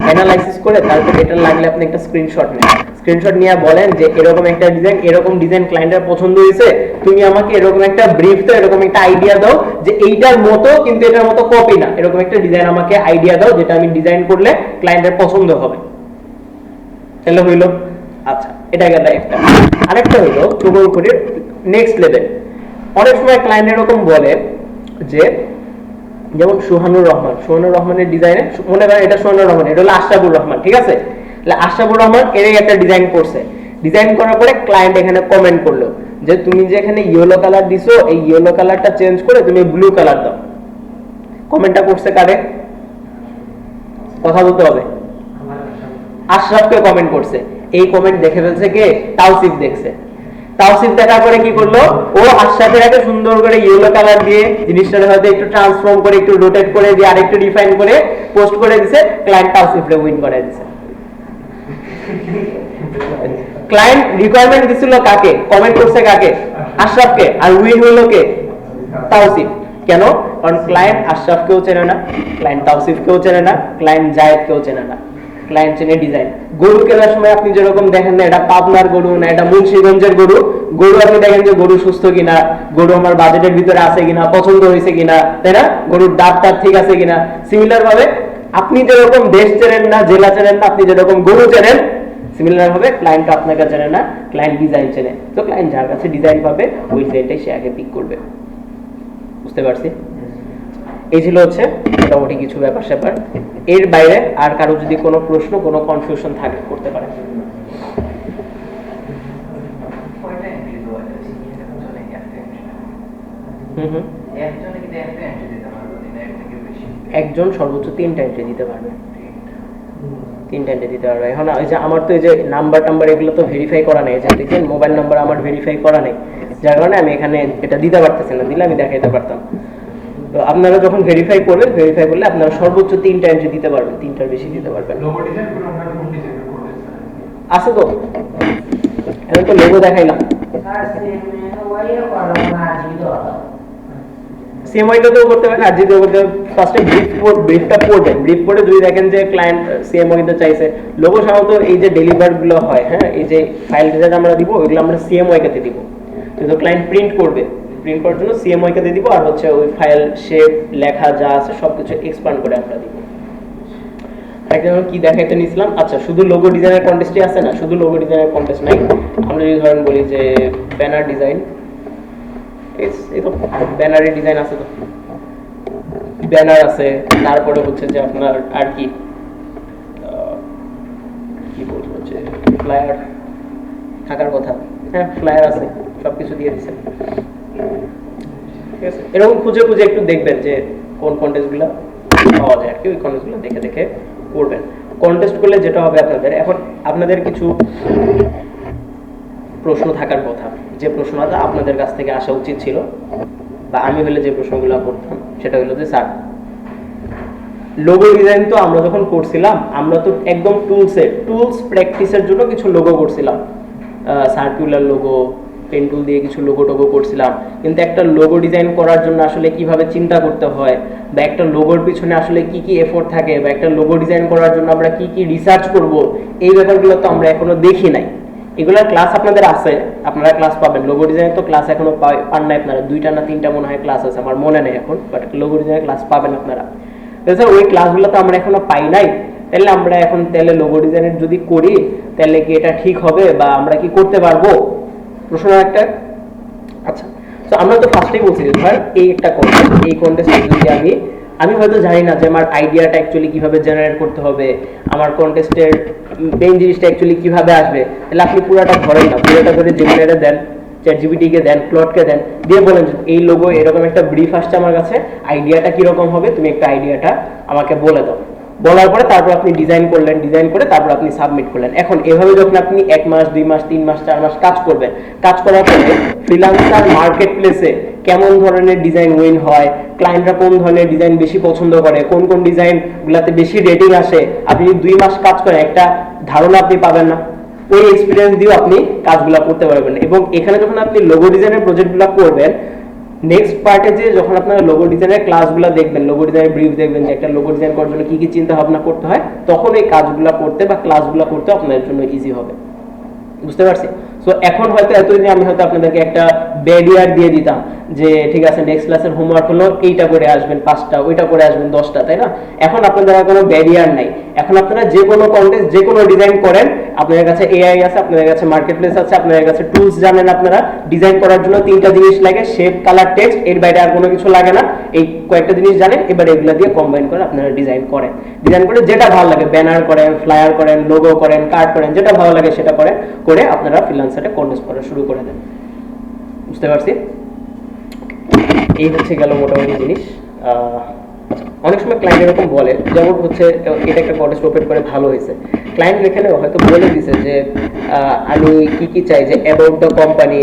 অ্যানালাইসিস করে তারপর এটা লাগলে আপনি একটা স্ক্রিনশট নেন, স্ক্রিনশট নিয়ে বলেন যে এরকম একটা ডিজাইন, এরকম ডিজাইন ক্লায়েন্টের পছন্দ হয়েছে, তুমি আমাকে এরকম একটা ব্রিফ দাও, এরকম একটা আইডিয়া দাও যে এইটার মতো কিন্তু এটার মতো কপি না, এরকম একটা ডিজাইন আমাকে আইডিয়া দাও যেটা আমি ডিজাইন করলে ক্লায়েন্টের পছন্দ হবে। তাহলে হইলো। আচ্ছা, এটা গেল একটা। আরেকটা হইলো প্রবল করে নেক্সট লেভেল। অনেক সময় ক্লায়েন্ট এরকম বলে যে, যেমন সুহানুর রহমানের ডিজাইনে, মনে করেন এটা সুহানুর রহমান, এটা হলো আশরাফুর রহমান, ঠিক আছে? তাহলে আশরাফুর রহমান এর একটা ডিজাইন করছে, ডিজাইন করার পরে ক্লায়েন্ট এখানে কমেন্ট করলো যে তুমি যে এখানে ইয়েলো কালার দিছো, এই ইয়েলো কালারটা চেঞ্জ করে তুমি ব্লু কালার দাও। কমেন্টটা করছে কারে? কথা বলতে হবে, আশরাফকে কমেন্ট করছে। এই কমেন্ট দেখে ফেলছে কে? তাওসিফ দেখছে। তাওসিফ দেখার পরে কি করলো, ও আশরাফের আগে সুন্দর করে ইয়েলো কালার দিয়ে জিনিসটা হয়তো একটু ট্রান্সফর্ম করে, একটু রোটেট করে দিয়ে, আরেকটু রিফাইন করে পোস্ট করে দিছে। ক্লায়েন্ট তাওসিফরে উইন করে দিছে। ক্লায়েন্ট রিকোয়ারমেন্ট দিছিল কাকে? কমেন্ট করছে কাকে? আশরাফকে। আর উইন হলো কে? তাওসিফ। কেন? কারণ ক্লায়েন্ট আশরাফকেও চেনে না, ক্লায়েন্ট তাওসিফকেও চেনে না, ক্লায়েন্ট জায়েদকেও চেনে না, ক্লায়েন্ট চেনে ডিজাইন। গরু কেনার সময় আপনি যেরকম দেখেন না এটা পাবনার গরু না এটা মুন্সিগঞ্জের গরু, গরু আপনি দেখেন যে গরু সুস্থ কিনা, গরু আমার বাজেটের ভিতরে আছে কিনা, পছন্দ হয়েছে কিনা, তাই না? গরুর দাঁত ঠিক আছে কিনা। সিমিলার ভাবে আপনি যেরকম দেশ চেনেন না, জেলা চেনেন না, আপনি যেরকম গরু চেনেন, সিমিলার ভাবে ক্লায়েন্ট আপনাকে চেনে না, ক্লায়েন্ট ডিজাইন চেনে। তো ক্লায়েন্ট যার কাছে ডিজাইন পাবে ওই ডিজাইনটাই সে আগে পিক করবে। বুঝতে পারছি? এই ছিল হচ্ছে মোটামুটি কিছু ব্যাপার স্যাপার। এর বাইরে আর কারো যদি কোনো প্রশ্ন, কোনো কনফিউশন থাকে করতে পারে। একজন সর্বোচ্চ 3টা এন্ট্রি দিতে পারবে, 3টা এন্ট্রি দিতে পারবে। এখন ওই যে আমার তো এই যে নাম্বার এগুলো তো ভেরিফাই করা নেই, যে দেখেন মোবাইল নাম্বার আমার ভেরিফাই করা নেই, যার কারণে আমি এখানে এটা দিতে পারতেছি না, দিলে আমি দেখাইতে পারতাম। তো আপনারা যখন ভেরিফাই করবেন, ভেরিফাই করলে আপনারা সর্বোচ্চ 3টা এন্ট্রি দিতে পারবেন, 3টার বেশি দিতে পারবেন। আছে তো, এখন তো লোগো দেখাইলাম। সিএমওয়াইটাতেও করতে পারেন, আর যদি ফার্স্টে ব্রিফটা পড়বেন, ব্রিফ পড়ে যদি দেখেন যে ক্লায়েন্ট সিএমওয়াইতে চাইছে, লোগো সাধারণত এই যে ডেলিভার গুলো হয়, হ্যাঁ, এই যে ফাইল ডিজাইন আমরা দিব, ওইগুলো আমরা সিএমওয়াইতে দিব। কিন্তু ক্লায়েন্ট প্রিন্ট করবে, প্রিন্ট করার জন্য সিএমওয়াইকে দিয়ে দিব, আর হচ্ছে ওই ফাইল শেপ লেখা যা আছে সবকিছু এক্সপ্যান্ড করে আমরা দিব। একটা কি দেখাইতে নিছিলাম, আচ্ছা শুধু লোগো ডিজাইনের কন্টেস্টই আছে না, শুধু লোগো ডিজাইনের কন্টেস্ট নাই। আমরা যদি ধরেন বলি যে ব্যানার ডিজাইন, এই তো ব্যানারের ডিজাইন আছে, তো ব্যানার আছে, তারপরে হচ্ছে যে আপনার আর কি কি বলবো যে ফ্লায়ার থাকার কথা, হ্যাঁ ফ্লায়ার আছে, সবকিছু দিয়ে দিচ্ছে। ঠিক আছে, এরকম খুঁজে খুঁজে একটু দেখবেন যে কোন কন্টেস্টগুলো পাওয়া যায় আর কি, ওই কন্টেস্টগুলো দেখে দেখে করবেন। কন্টেস্ট করলে যেটা হবে আপনাদের, এখন আপনাদের কিছু প্রশ্ন থাকার কথা, যে প্রশ্নটা আপনাদের কাছ থেকে আসা উচিত ছিল, বা আমি হলে যে প্রশ্নগুলো করতাম সেটা হলো যে স্যার লোগো ডিজাইন তো আমরা যখন করছিলাম, আমরা তো একদম টুলস প্র্যাকটিসের জন্য কিছু লোগো করছিলাম, সার্কুলার লোগো, পেন টুল দিয়ে কিছু লোগো টোগো করছিলাম, কিন্তু একটা লোগো ডিজাইন করার জন্য আসলে কিভাবে চিন্তা করতে হয়, বা একটা লোগোর পিছনে আসলে কি কি এফোর্ট থাকে, বা একটা লোগো ডিজাইন করার জন্য আমরা কি কি রিসার্চ করব, এই ব্যাপারগুলো তো আমরা এখনো দেখি নাই। এগুলোর ক্লাস আপনাদের আছে, আপনারা ক্লাস পাবেন। লোগো ডিজাইন তো ক্লাস এখনো পান নাই আপনারা, 2টা না 3টা মনে হয় ক্লাস আছে, আমার মনে নেই এখন, বাট লোগো ডিজাইনের ক্লাস পাবেন আপনারা। স্যার ওই ক্লাসগুলো তো আমরা এখনো পাই নাই, তাহলে আমরা এখন তাহলে লোগো ডিজাইনের যদি করি তাহলে কি এটা ঠিক হবে, বা আমরা কি করতে পারবো, প্রশ্ন একটা। আচ্ছা, তো আমরা তো ফার্স্টেই বলছি যে ধর এই একটা কন্টেস্ট, এই কন্টেস্টে যদি আমি হয়তো জানি না যে আমার আইডিয়াটা অ্যাকচুয়ালি কিভাবে জেনারেট করতে হবে, আমার কন্টেস্টের মেইন জিনিসটা অ্যাকচুয়ালি কিভাবে আসবে, তাহলে আপনি পুরোটা ধরেন না, পুরোটা ধরে জেমিনারে দেন, চ্যাটজিপিটিকে দেন, ক্লডকে দেন, দিয়ে বলেন এই লোগো এরকম একটা ব্রিফ আসছে আমার কাছে, আইডিয়াটা কিরকম হবে, তুমি একটা আইডিয়াটা আমাকে বলে দাও। বলার পরে তারপর আপনি ডিজাইন করলেন, ডিজাইন করে তারপর আপনি সাবমিট করলেন। এখন এভাবে যখন আপনি 1 মাস 2 মাস 3 মাস 4 মাস কাজ করবেন, কাজ করার পরে ফ্রিল্যান্সার মার্কেট প্লেসে কেমন ধরনের ডিজাইন উইন হয়, ক্লায়েন্টরা কোন ধরনের ডিজাইন বেশি পছন্দ করে, কোন কোন ডিজাইনগুলোতে বেশি রেটিং আসে, আপনি যদি 2 মাস কাজ করেন একটা ধারণা আপনি পাবেন না। ওই এক্সপিরিয়েন্স দিয়েও আপনি কাজগুলো করতে পারবেন। এবং এখানে যখন আপনি লোগো ডিজাইনের প্রজেক্টগুলো করবেন, নেক্সট পার্টে যে যখন আপনারা লোগো ডিজাইনের ক্লাসগুলো দেখবেন, লোগো ডিজাইনের ব্রিফ দেখবেন যে একটা লোগো ডিজাইন করার জন্য কি কি চিন্তা ভাবনা করতে হয়, তখন এই কাজগুলো করতে বা ক্লাসগুলো করতে আপনাদের জন্য ইজি হবে। বুঝতে পারছি? সো এখন হয়তো এতদিনে আমি হয়তো আপনাদেরকে একটা ব্যারিয়ার দিয়ে দিতাম যে ঠিক আছে নেক্সট ক্লাসের হোমওয়ার্ক হলো এইটা করে আসবেন 5টা, ওইটা করে আসবেন 10টা, তাই না? এখন আপনাদের আর কোনো ব্যারিয়ার নাই। এখন আপনারা যে কোনো কন্টেন্ট যে কোনো ডিজাইন করেন, আপনাদের কাছে এআই আছে, আপনাদের কাছে মার্কেট প্লেস আছে, আপনাদের কাছে টুলস জানেন। আপনারা ডিজাইন করার জন্য 3টা জিনিস লাগে, শেপ, কালার, টেক্সট, এর বাইরে আর কোনো কিছু লাগে না। এই কয়েকটা জিনিস জানেন, এবার এগুলো দিয়ে কম্বাইন করে আপনারা ডিজাইন করেন। ডিজাইন করে যেটা ভালো লাগে, ব্যানার করেন, ফ্লায়ার করেন, লোগো করেন, কার্ড করেন, যেটা ভালো লাগে সেটা করেন, করে আপনারা ফ্রিল্যান্সারে কন্টেস্ট করা শুরু করে দেন। বুঝতে পারছি? এই হচ্ছে গেল মোটামুটি জিনিস। অনেক সময় ক্লায়েন্ট এরকম বলে, যেমন হচ্ছে এটা একটা কন্টেস্ট ওপেন করে ভালো হয়েছে, ক্লায়েন্ট এখানে হয়তো বলে দিছে যে আমি কি কি চাই, যে অ্যাবাউট দ্য কোম্পানি,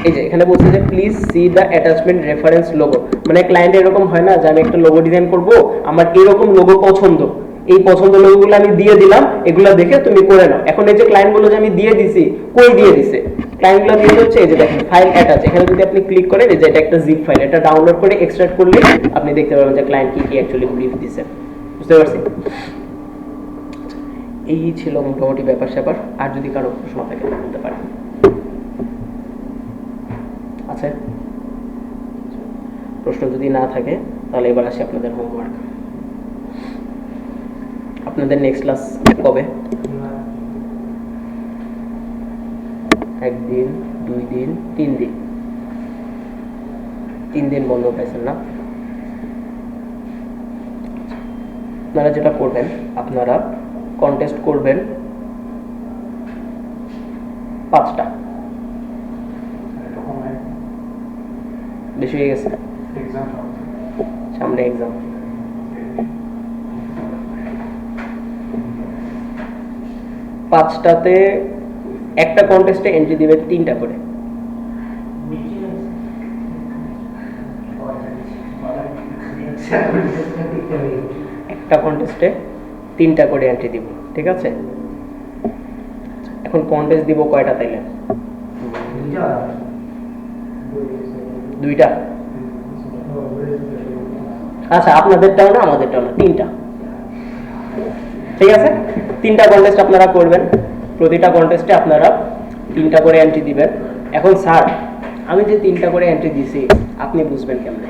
এই যে এখানে বলছে যে please see the attachment reference logo. মানে ক্লায়েন্ট এরকম হয় না যে আমি একটা লোগো ডিজাইন করব, আমার এরকম লোগো পছন্দ, এই পছন্দ লোগোগুলো আমি দিয়ে দিলাম, এগুলো দেখে তুমি করে নাও। এখন এই যে ক্লায়েন্ট বলে যে আমি দিয়ে দিছি, কই দিয়ে দিছে? ক্লায়েন্টগুলো দিয়ে হচ্ছে এই যে দেখেন ফাইল অ্যাটাচ, এখানে যদি আপনি ক্লিক করেন এই যে এটা একটা জিপ ফাইল, এটা ডাউনলোড করে এক্সট্রাক্ট করলে আপনি দেখতে পাবেন যে ক্লায়েন্ট কি কি অ্যাকচুয়ালি ব্রিফ দিছে। বুঝতে পারছি? এই ছিল মোটামুটি ব্যাপার স্যাপার। আর যদি কারো প্রশ্ন থাকে বলতে পারেন। আচ্ছা, প্রশ্ন যদি না থাকে তাহলে এবার আসি আপনাদের হোমওয়ার্ক। আপনাদের নেক্সট ক্লাস কবে? 1 দিন, 2 দিন, 3 দিন, 3 দিন বন্ধ পাইছেন না? আপনারা যেটা করবেন, আপনারা কন্টেস্ট করবেন 5টা। বেশি হয়ে গেছে, সামনে এক্সাম। পাঁচটাতে একটা কন্টেস্টে এন্ট্রি দিবে 3টা করে। একটা কন্টেস্টে 3টা করে এন্ট্রি দিব, ঠিক আছে? এখন কন্টেস্ট দিব কয়টা তাইলে? 2টা। আচ্ছা, আপনাদেরটাও না আমাদেরটাও না, 3টা, ঠিক আছে? 3টা কন্টেস্ট আপনারা করবেন, প্রতিটা কন্টেস্টে আপনারা 3টা করে এন্ট্রি দিবেন। এখন স্যার আমি যে 3টা করে এন্ট্রি দিছি আপনি বুঝবেন কেমনে?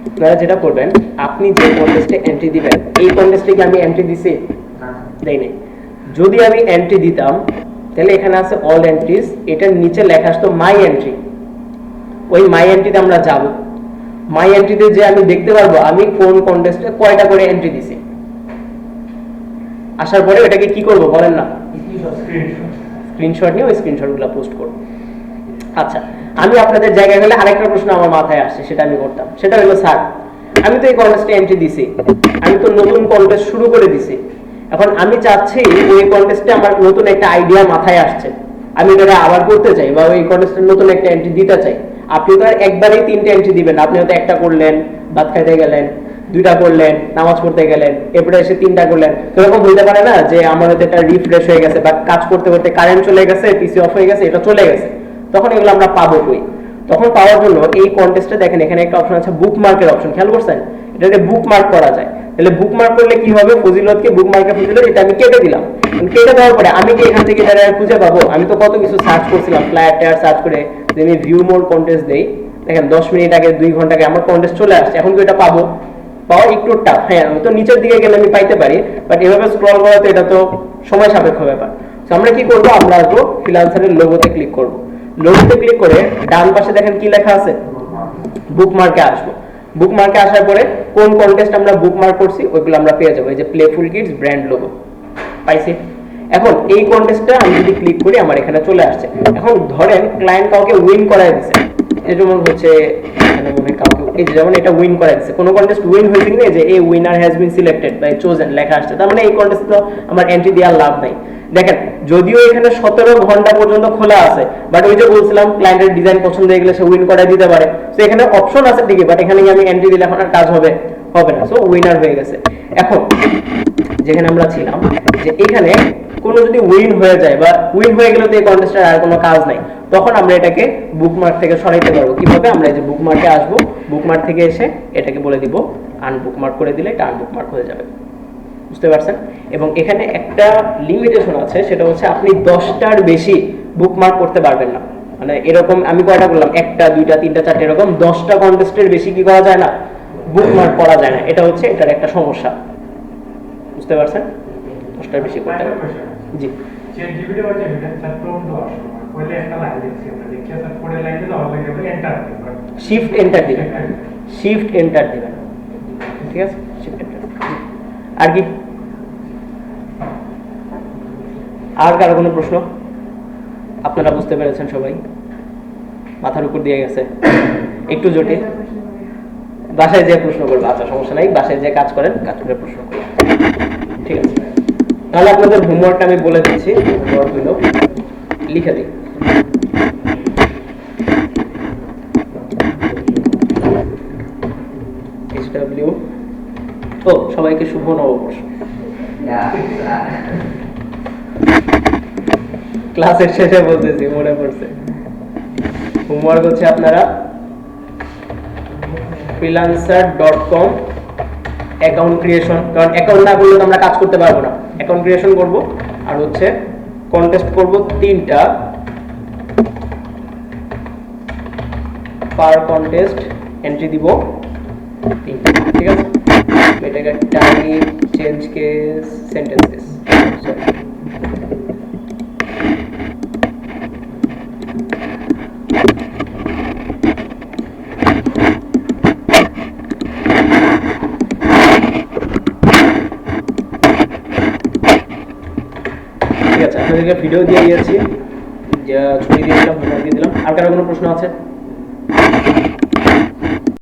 আপনারা যেটা করবেন, আপনি যে কন্টেস্টে এন্ট্রি দিবেন, এই কন্টেস্টে কি আমি এন্ট্রি দিছি? দেই নাই। যদি আমি এন্ট্রি দিতাম তাহলে এখানে আছে অল এন্ট্রিজ, এটার নিচে লেখা আসতো মাই এন্ট্রি। ওই মাই এন্ট্রিতে আমরা যাব। মাই এন্ট্রিতে যে আমি দেখতে পারবো আমি কোন কন্টেস্টে কয়টা করে এন্ট্রি দিছি। আসার পরে এটাকে কি করব বলেন না? স্ক্রিনশট নিয়ে ওই স্ক্রিনশটগুলো পোস্ট করব। আচ্ছা, আমি আপনাদের জায়গায় হলে আরেকটা প্রশ্ন আমার মাথায় আসছে, সেটা আমি করতাম। সেটা হলো স্যার আমি তো এই কন্টেস্টে এন্ট্রি দিছি, আমি তো নতুন কন্টেস্ট শুরু করে দিছি, এখন আমি চাচ্ছি ওই কন্টেস্টে আমার নতুন একটা আইডিয়া মাথায় আসছে, আমি এটা আবার করতে চাই বা ওই কন্টেস্টে নতুন একটা এন্ট্রি দিতে চাই। আপনি তো আর একবারেই 3টে এন্ট্রি দিবেন, আপনি হয়তো একটা করলেন, ভাত খাইতে গেলেন, 2টা করলেন, নামাজ পড়তে গেলেন, এরপরে এসে 3টা করলেন। এরকম বলতে পারে না যে আমার হয়তো একটা রিফ্রেশ হয়ে গেছে বা কাজ করতে করতে কারেন্ট চলে গেছে, পিসি অফ হয়ে গেছে, এটা চলে গেছে, তখন এগুলো আমরা পাবো কই? তখন পাওয়ার জন্য এই কন্টেস্টে দেখেন এখানে একটা অপশন আছে বুকমার্কের অপশন, খেয়াল করছেন? এটাকে বুকমার্ক করা যায়। তাহলে বুকমার্ক করলে কি হবে? ফজিলতকে বুকমার্কে ফজিলত এটা আমি কেটে দিলাম। কেটে দেওয়ার পরে আমি কি এখান থেকে এটা খুঁজে পাবো? আমি তো কত কিছু সার্চ করছিলাম, ফ্ল্যাট টায়ার সার্চ করে আমি ভিউ মোর কন্টেস্ট দেই, দেখেন 10 মিনিট আগে 2 ঘন্টা আগে আমার কন্টেস্ট চলে আসছে। এখন কি এটা পাবো? পাওয়া একটু টাফ। হ্যাঁ, তো নিচের দিকে গেলে আমি পাইতে পারি, বাট এভাবে স্ক্রল করা তো এটা তো সময় সাপেক্ষ ব্যাপার। তো আমরা কি করবো? আমরা আসবো ফ্রিল্যান্সারের লোগোতে ক্লিক করবো। লোগোতে ক্লিক করে ডান পাশে দেখেন কি লেখা আছে? বুকমার্কে আসবো। বুকমার্কে আসার পরে কোন কন্টেস্ট আমরা বুকমার্ক করছি ওইগুলো আমরা পেয়ে যাবো। এই যে প্লেফুল কিডস ব্র্যান্ড লোগো পাইছি। এখন এই কন্টেস্টটা আমি যদি ক্লিক করি আমার এখানে চলে আসছে। এখন ধরেন ক্লায়েন্ট কাউকে উইন করায় দিছে, এই যেমন হচ্ছে এখানে মনে হয় কাউকে এই যে যেমন এটা উইন করা দিচ্ছে, কোনো কন্টেস্ট উইন হয়েছে কিনা, যে এই winner has been selected by chosen লেখা আসছে, তার মানে এই কন্টেস্ট তো আমার এন্ট্রি দেওয়ার লাভ নাই। দেখেন যদিও এখানে 17 ঘন্টা পর্যন্ত খোলা আছে, বাট ওই যে বলছিলাম ক্লায়েন্টের ডিজাইন পছন্দ হয়ে গেলে সে উইন করাই দিতে পারে, তো এখানে অপশন আছে ঠিকই, বাট এখানে আমি এন্ট্রি দিলে এখন আর কাজ হবে না, সো উইনার হয়ে গেছে। এখন যেখানে আমরা ছিলাম যে এখানে কোনো যদি উইন হয়ে যায় বা উইন হয়ে গেলে তো এই কন্টেস্টের আর কোনো কাজ নাই, তখন আমরা এটাকে বুকমার্ক থেকে সরাইতে পারবো কিভাবে? আমরা এই যে বুকমার্কে আসবো, বুকমার্ক থেকে এসে এটাকে বলে দিব আনবুকমার্ক করে দিলে এটা আনবুকমার্ক হয়ে যাবে, বুঝতে পারছেন? এবং এখানে একটা লিমিটেশন আছে, সেটা হচ্ছে আপনি 10টার বেশি বুকমার্ক করতে পারবেন না। মানে এরকম আমি কয়টা করলাম, 1টা 2টা 3টা 4টা, এরকম 10টা কন্টেস্টের বেশি কি করা যায় না, বুকমার্ক করা যায় না। এটা হচ্ছে এটার একটা সমস্যা, বুঝতে পারছেন? 10টার বেশি করতে পারবেন। জি চ্যাট জিপিটি বাজে এটা স্যার প্রম্পট দেওয়ার সময় পরে একটা লাইন দিচ্ছি আমরা, দেখি স্যার পরে লাইনে দেওয়ার লাগে আপনি এন্টার দিবেন, শিফট এন্টার দিবেন, শিফট এন্টার দিবেন, ঠিক আছে? Shift enter. আর কি, আর কারো কোনো প্রশ্ন? আপনারা বুঝতে পেরেছেন সবাই? মাথার উপর দিয়ে গেছে? একটু জটিল, বাসায় যে প্রশ্ন করবো, আচ্ছা সমস্যা নাই, বাসায় যে কাজ করেন কাজ করে প্রশ্ন করবেন, ঠিক আছে? তাহলে আপনাদের হোমওয়ার্কটা আমি বলে দিচ্ছি, হোমওয়ার্ক হইল লিখে দিই। HW ও সবাইকে শুভ নববর্ষ। ক্লাসের শেষে বলতেছি, মনে পড়ছে। হোমওয়ার্ক হচ্ছে আপনারা freelancer.com অ্যাকাউন্ট ক্রিয়েশন, কারণ অ্যাকাউন্ট না করলে তো আমরা কাজ করতে পারবো না, অ্যাকাউন্ট ক্রিয়েশন করব, আর হচ্ছে কন্টেস্ট করব 3টা, পার কন্টেস্ট এন্ট্রি দিব 3টা, ঠিক আছে? এটাকে type change case sentences, sorry ঠিক আছে, আপনাদেরকে ভিডিও দিয়ে দিয়েছি, যা ছবি দিয়ে দিলাম, হোমওয়ার্ক দিয়ে দিলাম। আর কারো কোনো প্রশ্ন আছে?